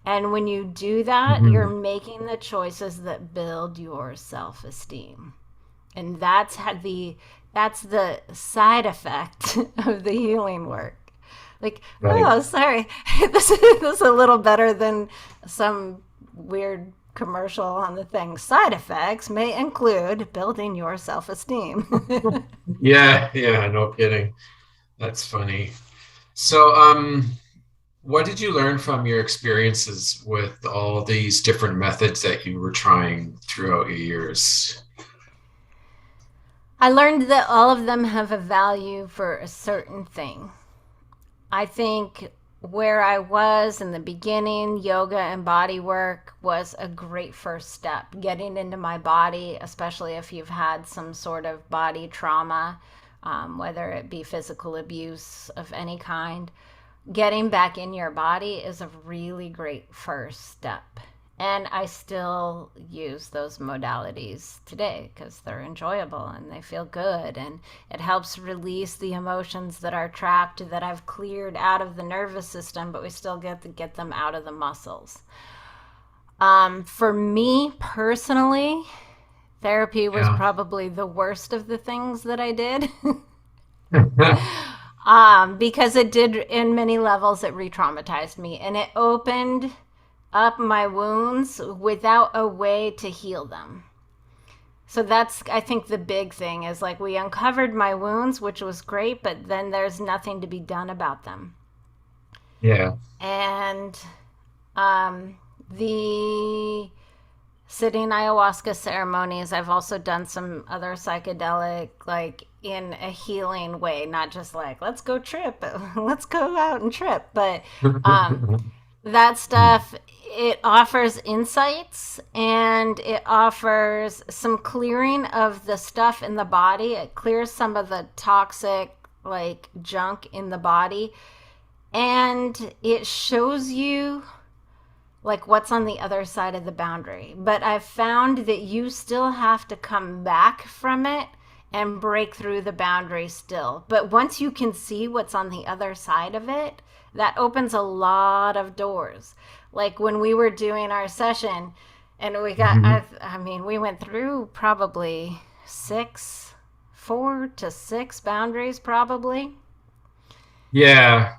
And when you do that, you're
Mhm.
making the choices that build your self-esteem. And that's the side effect of the healing work. Like,
Right.
oh, sorry, this is a little better than some weird commercial on the thing. Side effects may include building your self-esteem.
Yeah, yeah, no kidding. That's funny. So, what did you learn from your experiences with all these different methods that you were trying throughout your years?
I learned that all of them have a value for a certain thing. I think where I was in the beginning, yoga and body work was a great first step. Getting into my body, especially if you've had some sort of body trauma, whether it be physical abuse of any kind, getting back in your body is a really great first step. And I still use those modalities today because they're enjoyable and they feel good. And it helps release the emotions that are trapped that I've cleared out of the nervous system, but we still get to get them out of the muscles. For me personally, therapy was
Yeah.
probably the worst of the things that I did. Because it did, in many levels, it re traumatized me and it opened up my wounds without a way to heal them. So that's, I think, the big thing is like we uncovered my wounds, which was great, but then there's nothing to be done about them.
Yeah.
And the sitting ayahuasca ceremonies, I've also done some other psychedelic, like in a healing way, not just like, let's go trip, let's go out and trip, but that stuff, it offers insights and it offers some clearing of the stuff in the body. It clears some of the toxic like junk in the body and it shows you like what's on the other side of the boundary. But I've found that you still have to come back from it and break through the boundary still. But once you can see what's on the other side of it, that opens a lot of doors. Like when we were doing our session and we got,
Mhm.
I mean, we went through probably 4 to 6 boundaries, probably.
Yeah,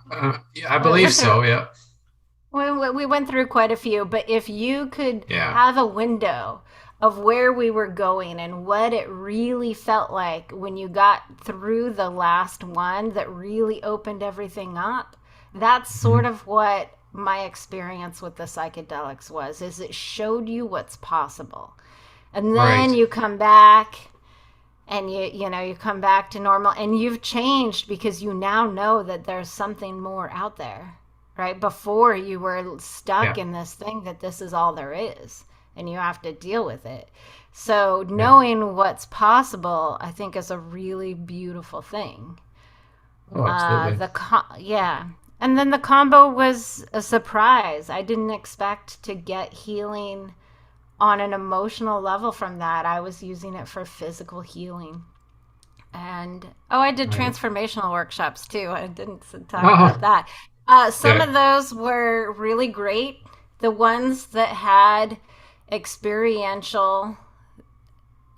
I
We
believe
went through
so. Yeah.
we went through quite a few, but if you could
Yeah.
have a window of where we were going and what it really felt like when you got through the last one that really opened everything up, that's sort
Mhm.
of what my experience with the psychedelics was, is it showed you what's possible. And then
Right.
you come back and you come back to normal and you've changed because you now know that there's something more out there, right? Before you were stuck
Yeah.
in this thing that this is all there is and you have to deal with it. So
Yeah.
knowing what's possible, I think, is a really beautiful thing.
Oh, absolutely.
Yeah. And then the combo was a surprise. I didn't expect to get healing on an emotional level from that. I was using it for physical healing. And oh, I did
Right.
transformational workshops too. I didn't talk about
Oh,
that. Some
yeah.
of those were really great. The ones that had experiential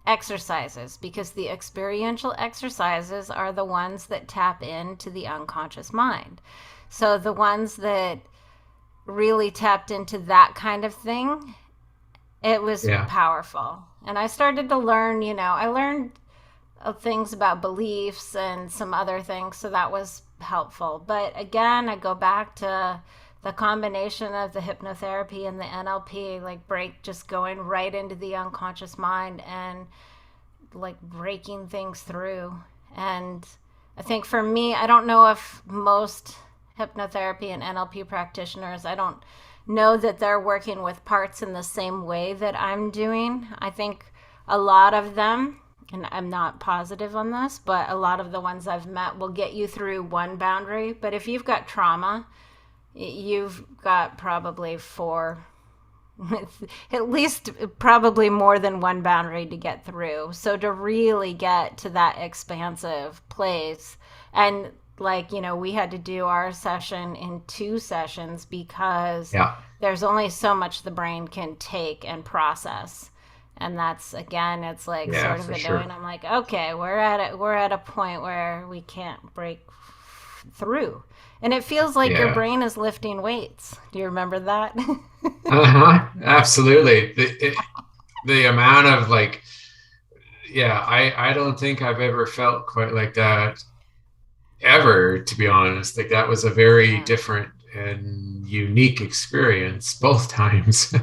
exercises, because the experiential exercises are the ones that tap into the unconscious mind. So the ones that really tapped into that kind of thing, it was
Yeah.
powerful. And I started to learn, I learned of things about beliefs and some other things, so that was helpful. But again, I go back to the combination of the hypnotherapy and the NLP, like just going right into the unconscious mind and like breaking things through. And I think for me, I don't know if most hypnotherapy and NLP practitioners, I don't know that they're working with parts in the same way that I'm doing. I think a lot of them, and I'm not positive on this, but a lot of the ones I've met will get you through one boundary. But if you've got trauma, you've got probably four, at least probably more than one boundary to get through. So to really get to that expansive place, and like, we had to do our session in 2 sessions because
Yeah.
there's only so much the brain can take and process. And that's, again, it's like
Yeah,
sort of
for
a knowing.
sure.
I'm like, okay, we're at a point where we can't break through. And it feels like your
Yeah.
brain is lifting weights. Do you remember that?
Uh-huh. Absolutely. The amount of like, yeah, I don't think I've ever felt quite like that ever, to be honest. Like that was a very
Yeah.
different and unique experience both times.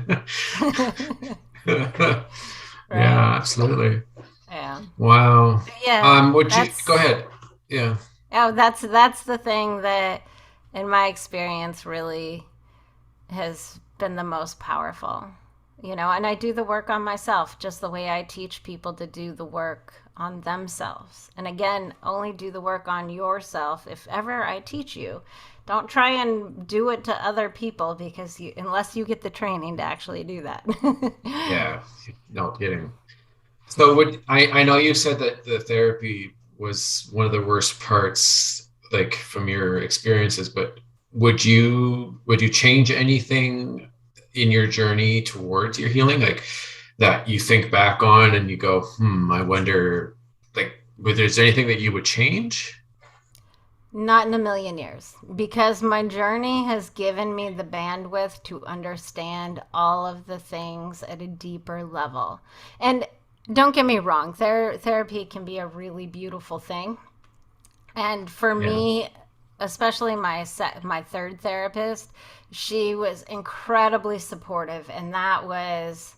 Right.
Yeah, absolutely.
Yeah.
Wow.
Yeah.
Would you go
That's
ahead? Yeah.
that's the thing that in my experience really has been the most powerful. And I do the work on myself just the way I teach people to do the work on themselves. And again, only do the work on yourself if ever I teach you. Don't try and do it to other people because unless you get the training to actually do that.
Yeah, no kidding. So I know you said that the therapy was one of the worst parts, like from your experiences, but would you change anything in your journey towards your healing? Like that you think back on and you go, I wonder, like, whether there's anything that you would change?
Not in a million years, because my journey has given me the bandwidth to understand all of the things at a deeper level. And don't get me wrong, therapy can be a really beautiful thing. And for
Yeah.
me, especially my third therapist, she was incredibly supportive, and that was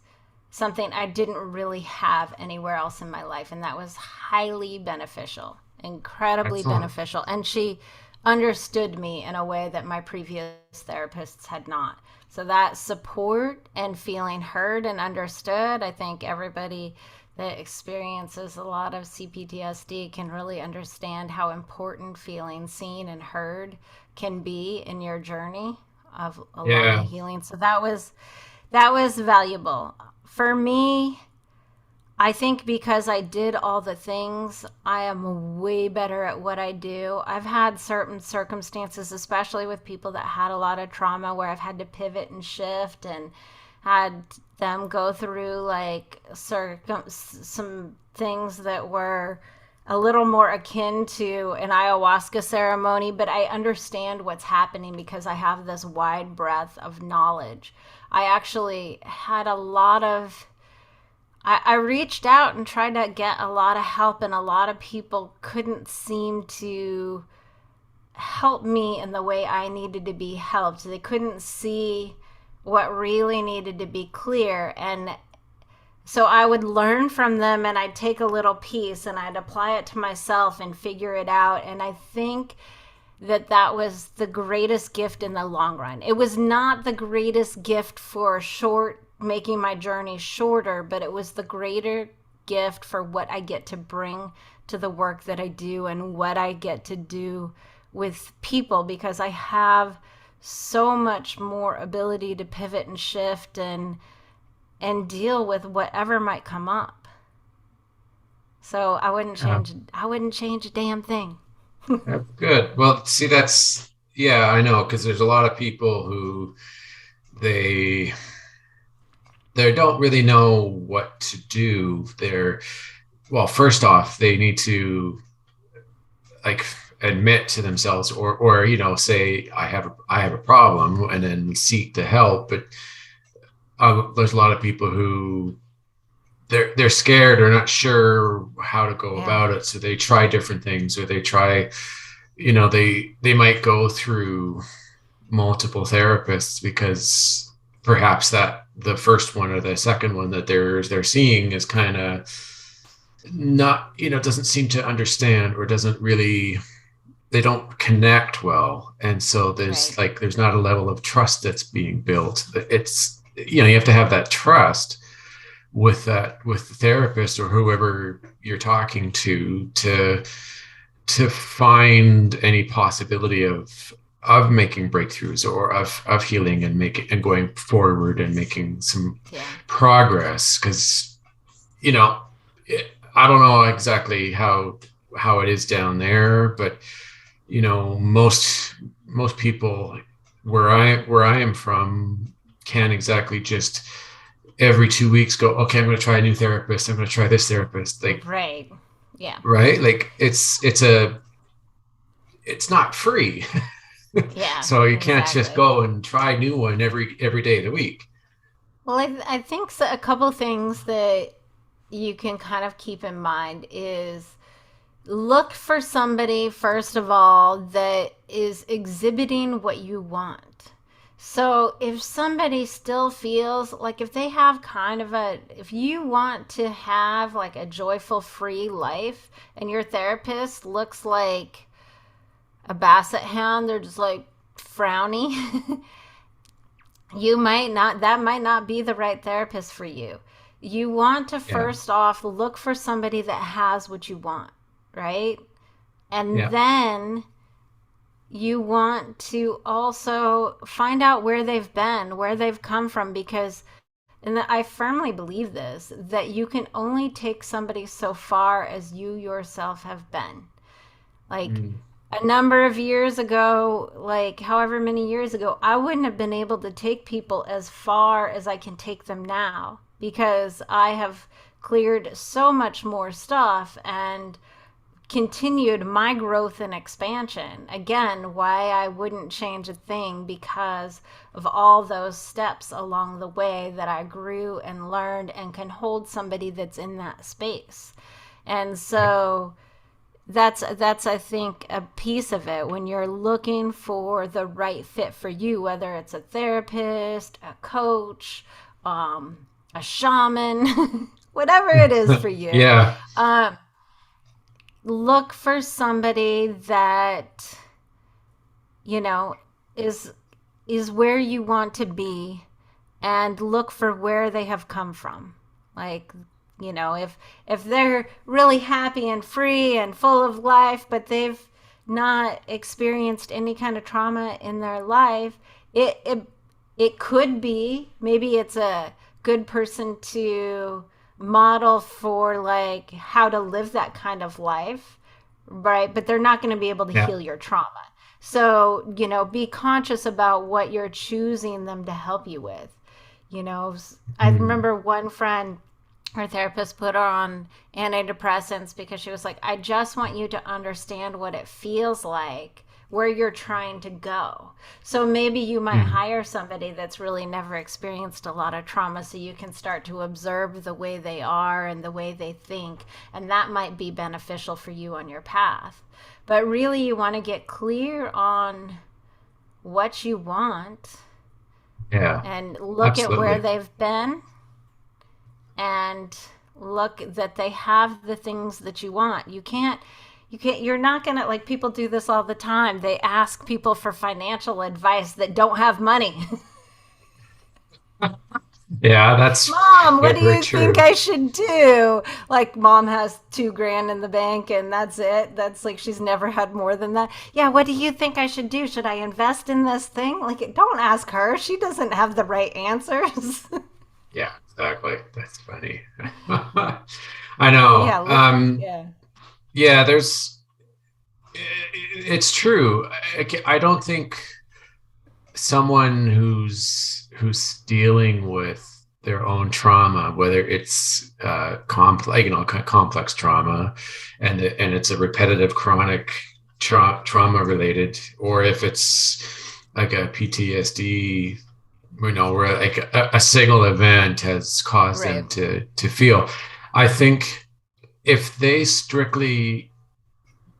something I didn't really have anywhere else in my life, and that was highly beneficial, incredibly
Excellent.
beneficial. And she understood me in a way that my previous therapists had not. So that support and feeling heard and understood, I think everybody that experiences a lot of CPTSD can really understand how important feeling seen and heard can be in your journey of along the
Yeah.
healing. So that was valuable. For me, I think because I did all the things, I am way better at what I do. I've had certain circumstances, especially with people that had a lot of trauma, where I've had to pivot and shift and had them go through like some things that were a little more akin to an ayahuasca ceremony, but I understand what's happening because I have this wide breadth of knowledge. I actually had a lot of I reached out and tried to get a lot of help, and a lot of people couldn't seem to help me in the way I needed to be helped. They couldn't see what really needed to be clear. And so I would learn from them, and I'd take a little piece and I'd apply it to myself and figure it out. And I think that was the greatest gift in the long run. It was not the greatest gift for making my journey shorter, but it was the greater gift for what I get to bring to the work that I do and what I get to do with people, because I have so much more ability to pivot and shift and deal with whatever might come up. So
Yeah.
I wouldn't change a damn thing.
That's good. Well, see, yeah, I know, because there's a lot of people who they they don't really know what to do. Well, first off, they need to like admit to themselves or say I have a problem and then seek the help. But there's a lot of people who they're scared or not sure how to go
Yeah.
about it, so they try different things, or they try, they might go through multiple therapists because perhaps that the first one or the second one that they're seeing is kind of not, doesn't seem to understand, or doesn't really, they don't connect well. And so
Right.
there's not a level of trust that's being built. It's, you have to have that trust with the therapist or whoever you're talking to find any possibility of making breakthroughs, or of healing and making and going forward and making some
Yeah.
progress. Because you know I don't know exactly how it is down there, but most people where I am from can't exactly just every 2 weeks go, okay, I'm going to try a new therapist, I'm going to try this therapist, like,
Right. Yeah.
right, like it's not free.
Yeah,
So you can't just
exactly.
go and try a new one every day of the week.
Well, I think a couple things that you can kind of keep in mind is look for somebody, first of all, that is exhibiting what you want. So if somebody still feels like if they have if you want to have like a joyful, free life and your therapist looks like a basset hound, they're just like frowny, that might not be the right therapist for you. You want to
Yeah.
first off look for somebody that has what you want, right? And
Yeah.
then you want to also find out where they've been, where they've come from, because, and I firmly believe this, that you can only take somebody so far as you yourself have been. Like
Mm.
a number of years ago, like however many years ago, I wouldn't have been able to take people as far as I can take them now because I have cleared so much more stuff and continued my growth and expansion. Again, why I wouldn't change a thing because of all those steps along the way that I grew and learned and can hold somebody that's in that space. And
Right.
so that's I think a piece of it when you're looking for the right fit for you, whether it's a therapist, a coach, a shaman, whatever it is for you.
Yeah.
Um, Look for somebody that you know is is where you want to be, and look for where they have come from. Like, if they're really happy and free and full of life, but they've not experienced any kind of trauma in their life, it could be, maybe it's a good person to model for, like, how to live that kind of life, right? But they're not going to be able to
Yeah.
heal your trauma. So, be conscious about what you're choosing them to help you with. I
Mm.
remember one friend, her therapist put her on antidepressants because she was like, I just want you to understand what it feels like, where you're trying to go. So maybe you might
Mm.
hire somebody that's really never experienced a lot of trauma so you can start to observe the way they are and the way they think. And that might be beneficial for you on your path. But really, you want to get clear on what you want
Yeah.
and look at where
Absolutely.
they've been and look that they have the things that you want. You're not going to, like, people do this all the time. They ask people for financial advice that don't have money.
Yeah, that's
Mom, what
very,
do
very
you think
true.
I should do? Like, mom has 2 grand in the bank and that's it. That's like she's never had more than that. Yeah, what do you think I should do? Should I invest in this thing? Like, don't ask her. She doesn't have the right answers.
Yeah, exactly. That's funny. I know.
Yeah, look. Yeah.
Yeah, it's true. I don't think someone who's dealing with their own trauma, whether it's complex, complex trauma, and it's a repetitive, chronic trauma related, or if it's like a PTSD, where like a single event has caused them
Right.
to feel. I think if they strictly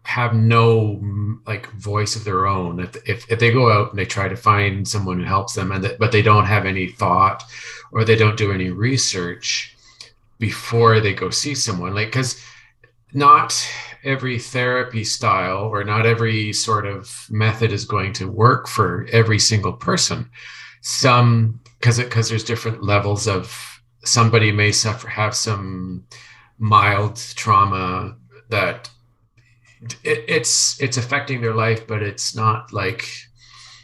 have no like voice of their own, if they go out and they try to find someone who helps them, but they don't have any thought or they don't do any research before they go see someone, like, because not every therapy style or not every sort of method is going to work for every single person. Some, because there's different levels of, somebody may have some mild trauma that it's affecting their life, but it's not like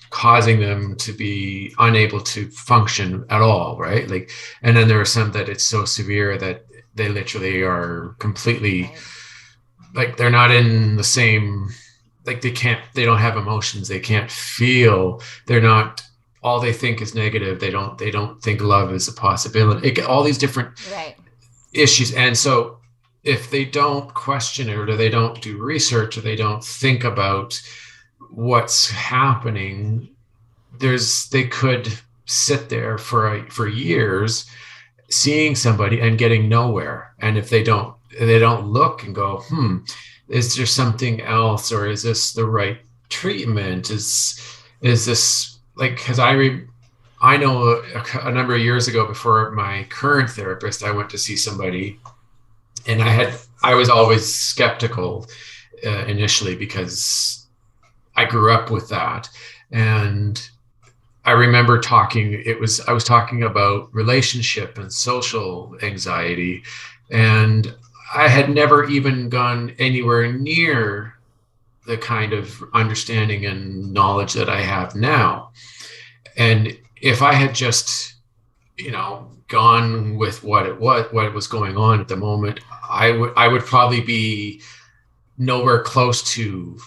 causing them to be unable to function at all, right? Like, and then there are some that it's so severe that they literally are completely,
Right.
like, they're not in the same, like, they don't have emotions, they can't feel, they're not, all they think is negative, they don't think love is a possibility, all these different
Right.
issues. And so if they don't question it, or they don't do research, or they don't think about what's happening, they could sit there for years seeing somebody and getting nowhere. And if they don't look and go, is there something else, or is this the right treatment, is this, like, because I know a number of years ago, before my current therapist, I went to see somebody, and I was always skeptical initially, because I grew up with that. And I remember I was talking about relationship and social anxiety, and I had never even gone anywhere near the kind of understanding and knowledge that I have now. And if I had just, gone with what was going on at the moment, I would probably be nowhere close to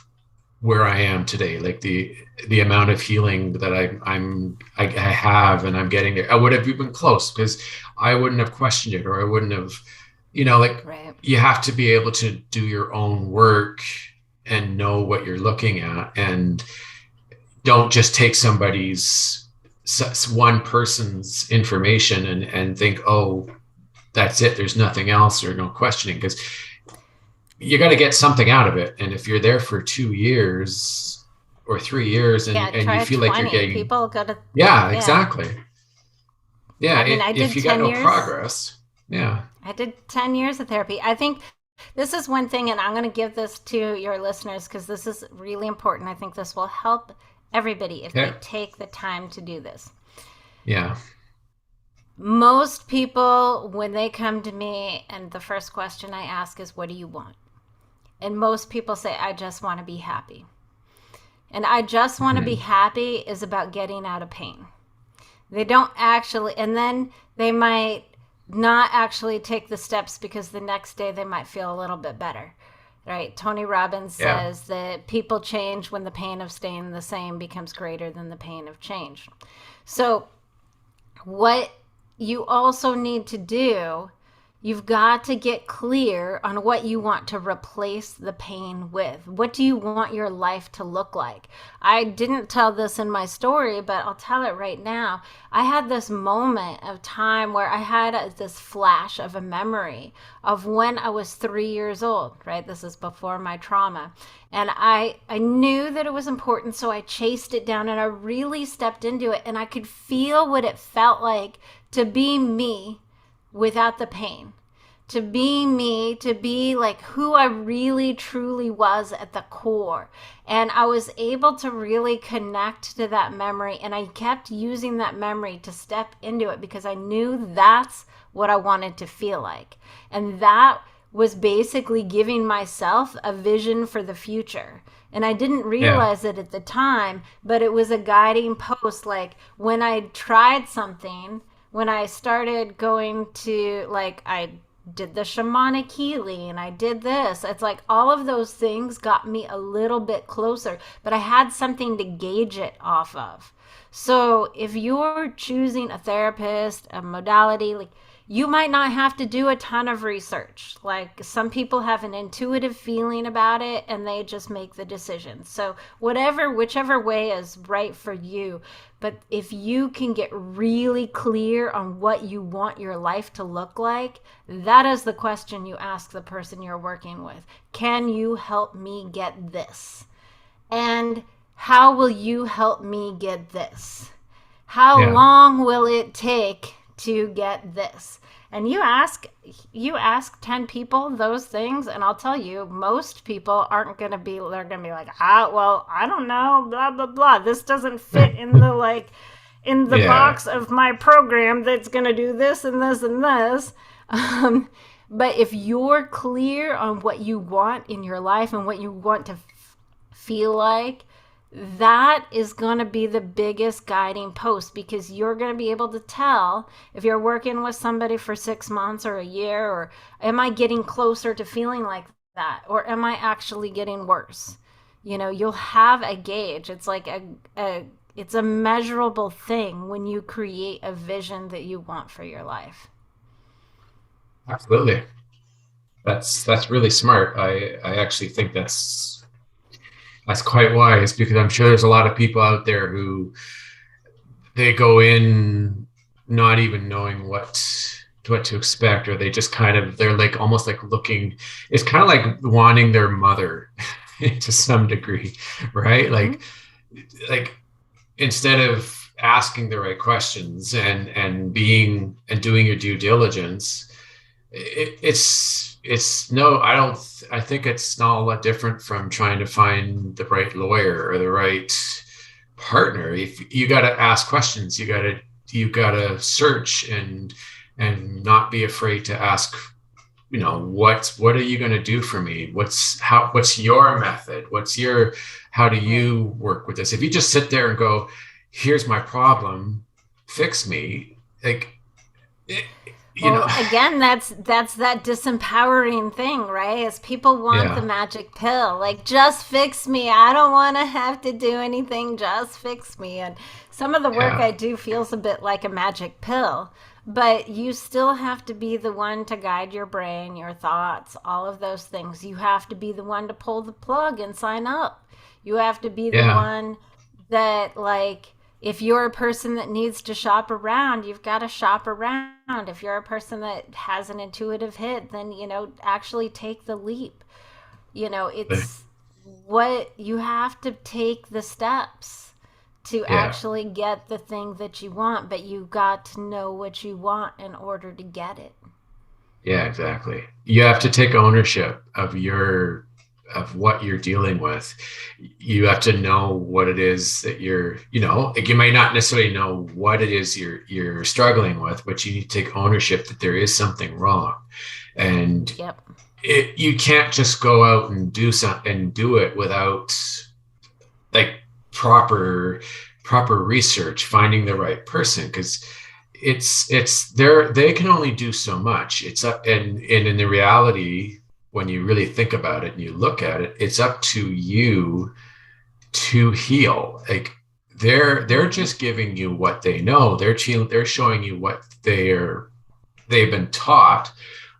where I am today. Like the amount of healing that I have and I'm getting there, I would have been close because I wouldn't have questioned it, or I wouldn't have, like,
Right.
you have to be able to do your own work and know what you're looking at, and don't just take one person's information and think, oh, that's it, there's nothing else or no questioning, because you got to get something out of it. And if you're there for 2 years or 3 years,
Yeah,
and you
try
feel like you're
20.
getting,
People go to,
yeah,
yeah.
exactly. Yeah.
I mean, I
If
did
you got
10
no
years.
progress, yeah.
I did 10 years of therapy. I think this is one thing, and I'm going to give this to your listeners because this is really important. I think this will help everybody if they
Okay.
take the time to do this.
Yeah.
Most people, when they come to me, and the first question I ask is, what do you want? And most people say, I just want to be happy. And I just want to be
Mhm.
happy is about getting out of pain. They don't actually, and then they might not actually take the steps because the next day they might feel a little bit better. Right? Tony Robbins
Yeah.
says that people change when the pain of staying the same becomes greater than the pain of change. So, what you also need to do, you've got to get clear on what you want to replace the pain with. What do you want your life to look like? I didn't tell this in my story, but I'll tell it right now. I had this moment of time where I had this flash of a memory of when I was 3 years old, right? This is before my trauma. And I knew that it was important, so I chased it down and I really stepped into it, and I could feel what it felt like to be me without the pain, to be me, to be like who I really truly was at the core. And I was able to really connect to that memory, and I kept using that memory to step into it because I knew that's what I wanted to feel like. And that was basically giving myself a vision for the future. And I didn't
Yeah.
realize it at the time, but it was a guiding post. Like when I tried something, when I started going to, like, I did the shamanic healing and I did this, it's like all of those things got me a little bit closer, but I had something to gauge it off of. So if you're choosing a therapist, a modality, like, you might not have to do a ton of research. Like some people have an intuitive feeling about it and they just make the decision. So whichever way is right for you. But if you can get really clear on what you want your life to look like, that is the question you ask the person you're working with. Can you help me get this? And how will you help me get this? How
Yeah.
long will it take to get this? And you ask 10 people those things, and I'll tell you, most people aren't going to be, they're going to be like, well, I don't know, blah blah blah, this doesn't fit in the, like, in the
Yeah.
box of my program that's going to do this and this and this. um, but if you're clear on what you want in your life and what you want to feel like, that is going to be the biggest guiding post, because you're going to be able to tell if you're working with somebody for 6 months or a year, or am I getting closer to feeling like that, or am I actually getting worse? You'll have a gauge. It's like it's a measurable thing when you create a vision that you want for your life.
Absolutely. That's really smart. I actually think that's quite wise, because I'm sure there's a lot of people out there who they go in not even knowing what to expect, or they just they're like almost like looking, it's kind of like wanting their mother to some degree, right?
Mm-hmm.
Like instead of asking the right questions and being and doing your due diligence, it's no, I think it's not a lot different from trying to find the right lawyer or the right partner. If you got to ask questions, you got to search and not be afraid to ask, what are you going to do for me? What's your method? How do
Right.
you work with this? If you just sit there and go, here's my problem, fix me, like, it, you know,
Well, again, that's that disempowering thing, right? Is people want the
yeah,
magic pill. Like, just fix me. I don't want to have to do anything. Just fix me. And some of the work
yeah,
I do feels a bit like a magic pill, but you still have to be the one to guide your brain, your thoughts, all of those things. You have to be the one to pull the plug and sign up. You have to be the
yeah,
one that, like, if you're a person that needs to shop around, you've got to shop around. If you're a person that has an intuitive hit, then, actually take the leap. It's what you have to take the steps to
yeah.
actually get the thing that you want, but you got to know what you want in order to get it.
Yeah, exactly. You have to take ownership of what you're dealing with. You have to know what it is that like you might not necessarily know what it is you're struggling with, but you need to take ownership that there is something wrong. And
Yep.
you can't just go out and do something and do it without like proper research, finding the right person, because they can only do so much. It's up, and in the reality, when you really think about it and you look at it, it's up to you to heal. Like, they're
Mm-hmm.
just giving you what they know. They're showing you what they've been taught,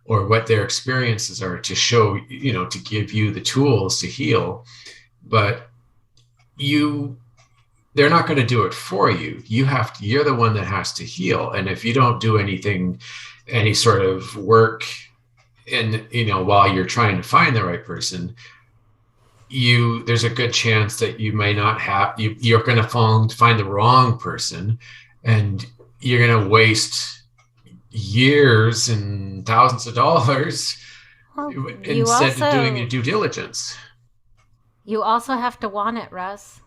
or what their experiences are, to show, to give you the tools to heal. But you they're not going to do it for you. You're the one that has to heal. And if you don't do any sort of work, and while you're trying to find the right person, there's a good chance that you may not you're going to find the wrong person, and you're going to waste years and thousands of dollars
Well,
instead of doing your due diligence.
you also have to want it, Russ.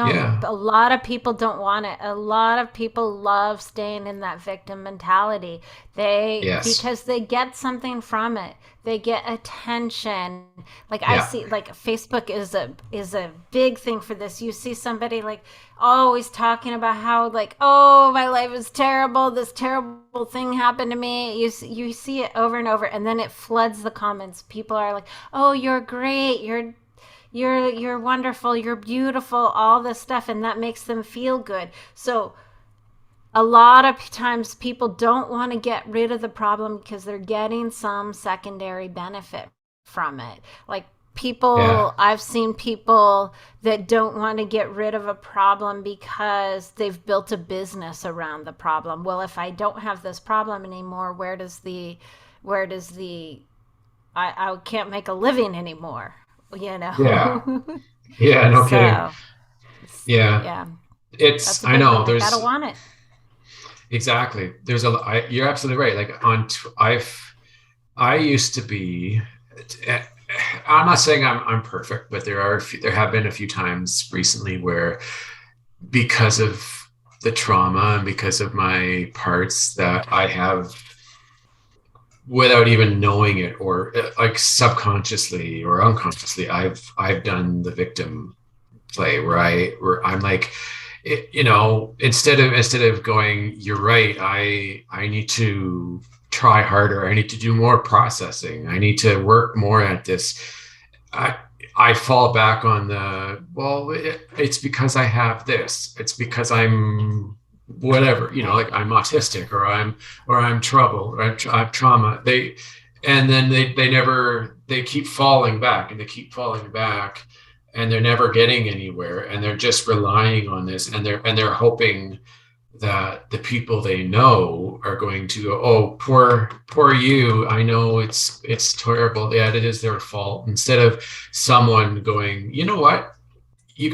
Yeah.
A lot of people don't want it. A lot of people love staying in that victim mentality.
Yes.
Because they get something from it. They get attention. Like, I
Yeah.
see, like, Facebook is a big thing for this. You see somebody, like, always talking about how, like, oh, my life is terrible. This terrible thing happened to me. You see it over and over, and then it floods the comments. People are like, oh, you're great. You're wonderful, you're beautiful, all this stuff, and that makes them feel good. So a lot of times people don't want to get rid of the problem because they're getting some secondary benefit from it. Like,
Yeah.
I've seen people that don't want to get rid of a problem because they've built a business around the problem. Well, if I don't have this problem anymore, where does the I can't make a living anymore, you
Yeah.
know?
Yeah. No kidding.
So,
Yeah.
yeah, that's a
I
big
know
one. They gotta
there's
want it.
exactly, you're absolutely right. Like, I used to be, I'm not saying I'm perfect, but there have been a few times recently where, because of the trauma and because of my parts that I have, without even knowing it, or like subconsciously or unconsciously, I've done the victim play, where I'm like, instead of going, you're right, I need to try harder, I need to do more processing, I need to work more at this. I I fall back on it's because I have this. It's because I'm whatever,
Right.
like I'm autistic, or I'm trouble, or I'm trauma. And then they keep falling back, and they keep falling back, and they're never getting anywhere, and they're just relying on this, and they're hoping that the people they know are going to go, oh, poor you, I know it's terrible, yeah, it is their fault, instead of someone going, you know what, you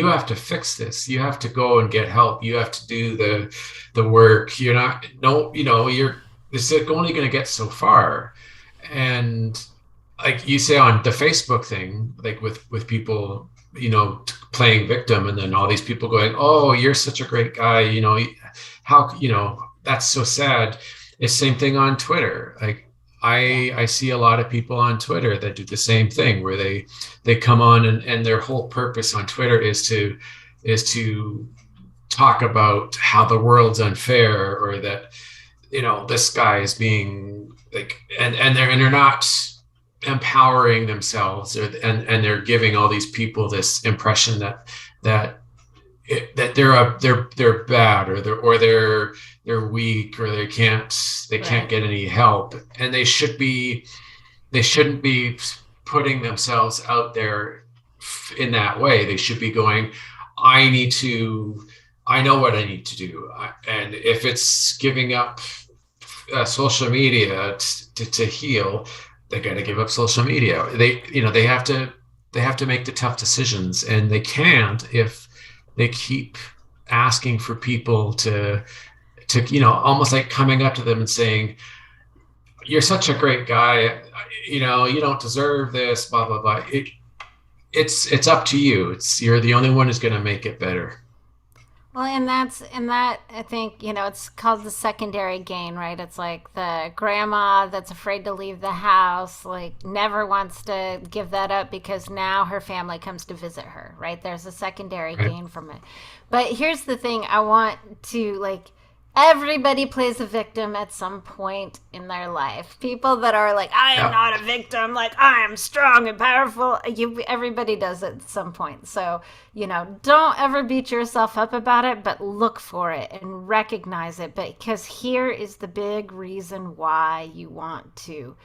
have to fix this, you have to go and get help, you have to do the work, you're not no you're this is only going to get so far. And like you say on the Facebook thing, like with people, playing victim, and then all these people going, oh, you're such a great guy, how, that's so sad. It's same thing on Twitter. Like
Yeah.
I see a lot of people on Twitter that do the same thing, where they come on, and their whole purpose on Twitter is to talk about how the world's unfair, or that this guy is being like, and they're not empowering themselves, and they're giving all these people this impression that that they're bad, or they're weak, or they can't
Right.
get any help, and they shouldn't be putting themselves out there in that way. They should be going, I need to, I know what I need to do. And if it's giving up social media to heal, they got to give up social media. They have to make the tough decisions, and they can't if they keep asking for people to almost like coming up to them and saying, you're such a great guy, you don't deserve this, blah blah blah. It's up to you. You're the only one who's going to make it better.
Well, and that I think, it's called the secondary gain, right? It's like the grandma that's afraid to leave the house, like never wants to give that up because now her family comes to visit her, right? There's a secondary
Right.
gain from it. But here's the thing, I want to like everybody plays a victim at some point in their life. People that are like, I am
Yeah.
not a victim, like I am strong and powerful. Everybody does it at some point. So, don't ever beat yourself up about it, but look for it and recognize it. Because here is the big reason why you want to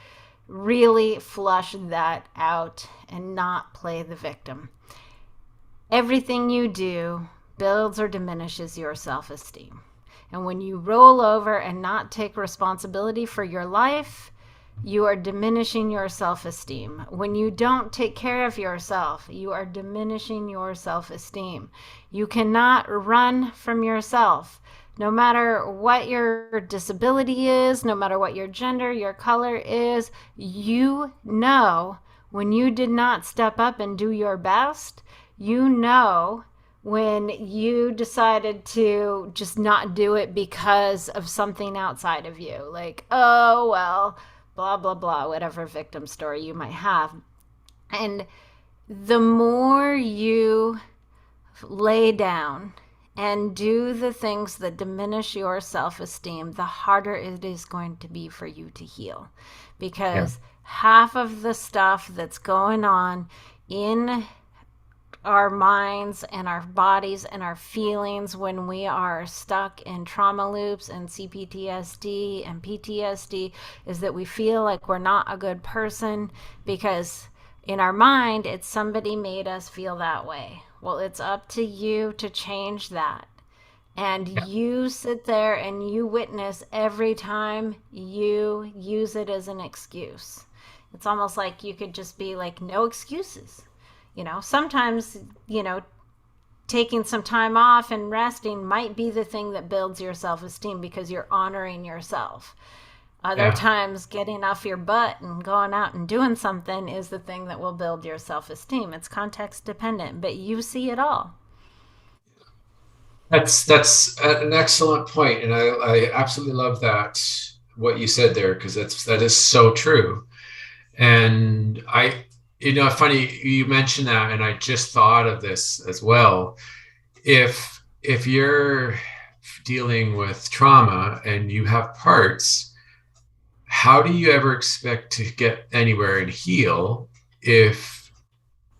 really flush that out and not play the victim. Everything you do builds or diminishes your self esteem. And when you roll over and not take responsibility for your life, you are diminishing your self esteem. When you don't take care of yourself, you are diminishing your self esteem. You cannot run from yourself. No matter what your disability is, no matter what your gender, your color is, when you did not step up and do your best, when you decided to just not do it because of something outside of you, like, oh, well, blah, blah, blah, whatever victim story you might have. And the more you lay down and do the things that diminish your self esteem, the harder it is going to be for you to heal.
Yeah.
Because half of the stuff that's going on in our minds and our bodies and our feelings when we are stuck in trauma loops and CPTSD and PTSD is that we feel like we're not a good person because in our mind it's somebody made us feel that way. Well, it's up to you to change that. And
Yeah.
you sit there and you witness every time you use it as an excuse. It's almost like you could just be like, no excuses. Sometimes, taking some time off and resting might be the thing that builds your self esteem because you're honoring yourself. Other
Yeah.
times, getting off your butt and going out and doing something is the thing that will build your self esteem. It's context dependent, but you see it all.
That's an excellent point, and I absolutely love that, what you said there, because that is so true. And funny you mentioned that, and I just thought of this as well. If you're dealing with trauma and you have parts, how do you ever expect to get anywhere and heal if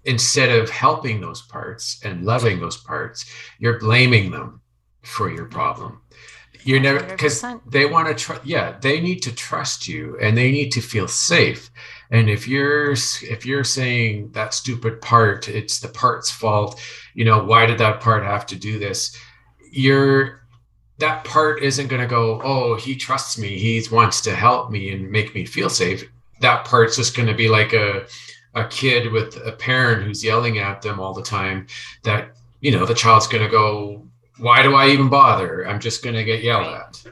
instead of helping those parts and loving those parts, you're blaming them for your problem? You're never, because
100%.
they want to yeah, they need to trust you, and they need to feel safe. And if you're saying that stupid part, it's the part's fault, why did that part have to do this, you're that part isn't going to go, oh, he trusts me, he wants to help me and make me feel safe. That part's just going to be like a kid with a parent who's yelling at them all the time, that the child's going to go, why do I even bother? I'm just going to get yelled
Right.
at.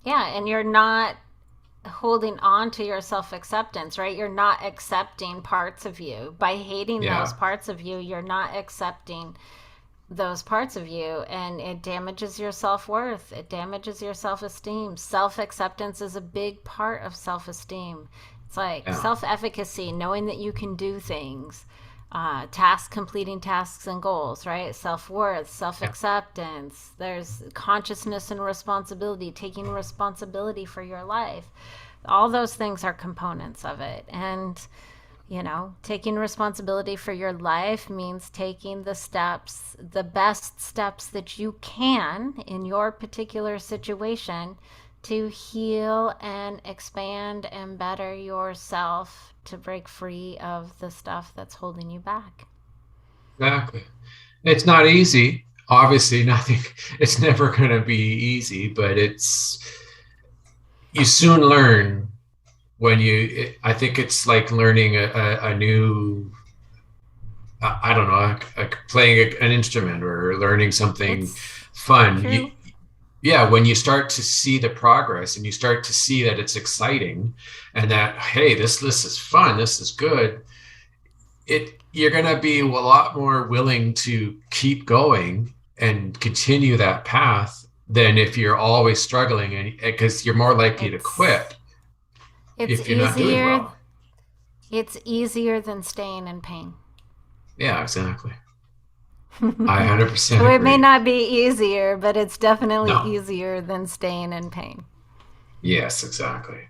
Yeah, and you're not holding on to your self-acceptance, right? You're not accepting parts of you. By hating those parts of you, you're not accepting those parts of you, and it damages your self-worth. It damages your self-esteem. Self-acceptance is a big part of self-esteem. It's like self-efficacy, knowing that you can do things, completing tasks and goals, right? Self-worth, self-acceptance. There's consciousness and responsibility, taking responsibility for your life. All those things are components of it. And taking responsibility for your life means taking the steps, the best steps that you can in your particular situation to heal and expand and better yourself, to break free of the stuff that's holding you back.
Exactly. It's not easy. Obviously, it's never going to be easy, but you soon learn I think it's like learning a new, I don't know, like playing an instrument or learning something fun. When you start to see the progress and you start to see that it's exciting and that, hey, this is fun, this is good, you're going to be a lot more willing to keep going and continue that path than if you're always struggling, and because you're more likely to quit. If you're not doing well.
It's easier than staying in pain.
Yeah, exactly. I 100%
So
agree.
it may not be easier, but it's definitely easier than staying in pain.
Yes, exactly.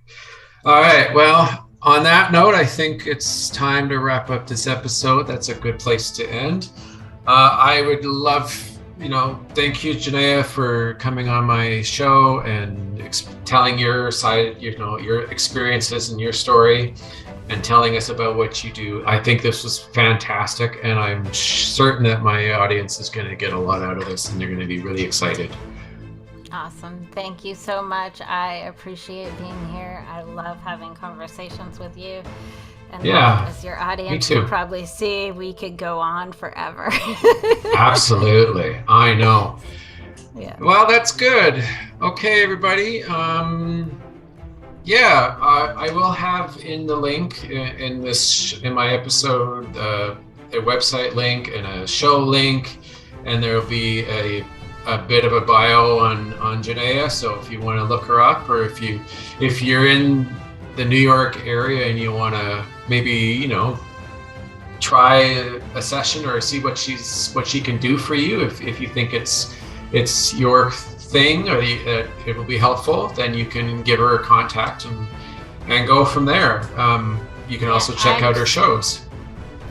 All right. Well, on that note, I think it's time to wrap up this episode. That's a good place to end. I would love, thank you, Genea, for coming on my show and telling your side, your experiences and your story, and telling us about what you do. I think this was fantastic, and I'm certain that my audience is going to get a lot out of this, and they're going to be really excited.
Awesome. Thank you so much. I appreciate being here. I love having conversations with you. And as your audience can probably see, we could go on forever.
Absolutely. I know. Yeah. Well, that's good. Okay, everybody. I will have in the link in my episode a website link and a show link, and there will be a bit of a bio on Genea. So if you want to look her up, or if you're in the New York area and you want to maybe try a session or see what she can do for you, if you think it's your thing, or it will be helpful, then you can give her a contact and go from there. You can also check out her shows.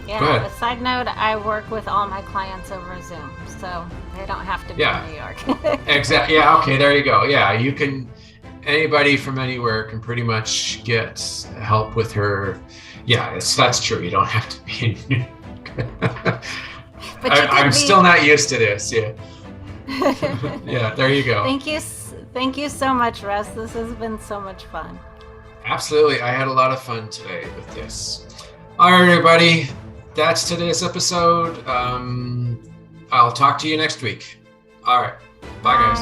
Yeah, go ahead. A side note, I work with all my clients over Zoom, so they don't have to be in New York.
Exactly. Yeah, okay, there you go. Yeah, you can, anybody from anywhere can pretty much get help with her. Yeah, that's true. You don't have to be in New York. I'm still not used to this. Yeah. Yeah, there you go.
Thank you so much, Russ. This has been so much fun.
Absolutely. I had a lot of fun today with this. All right, everybody. That's today's episode. I'll talk to you next week. All right. Bye, guys.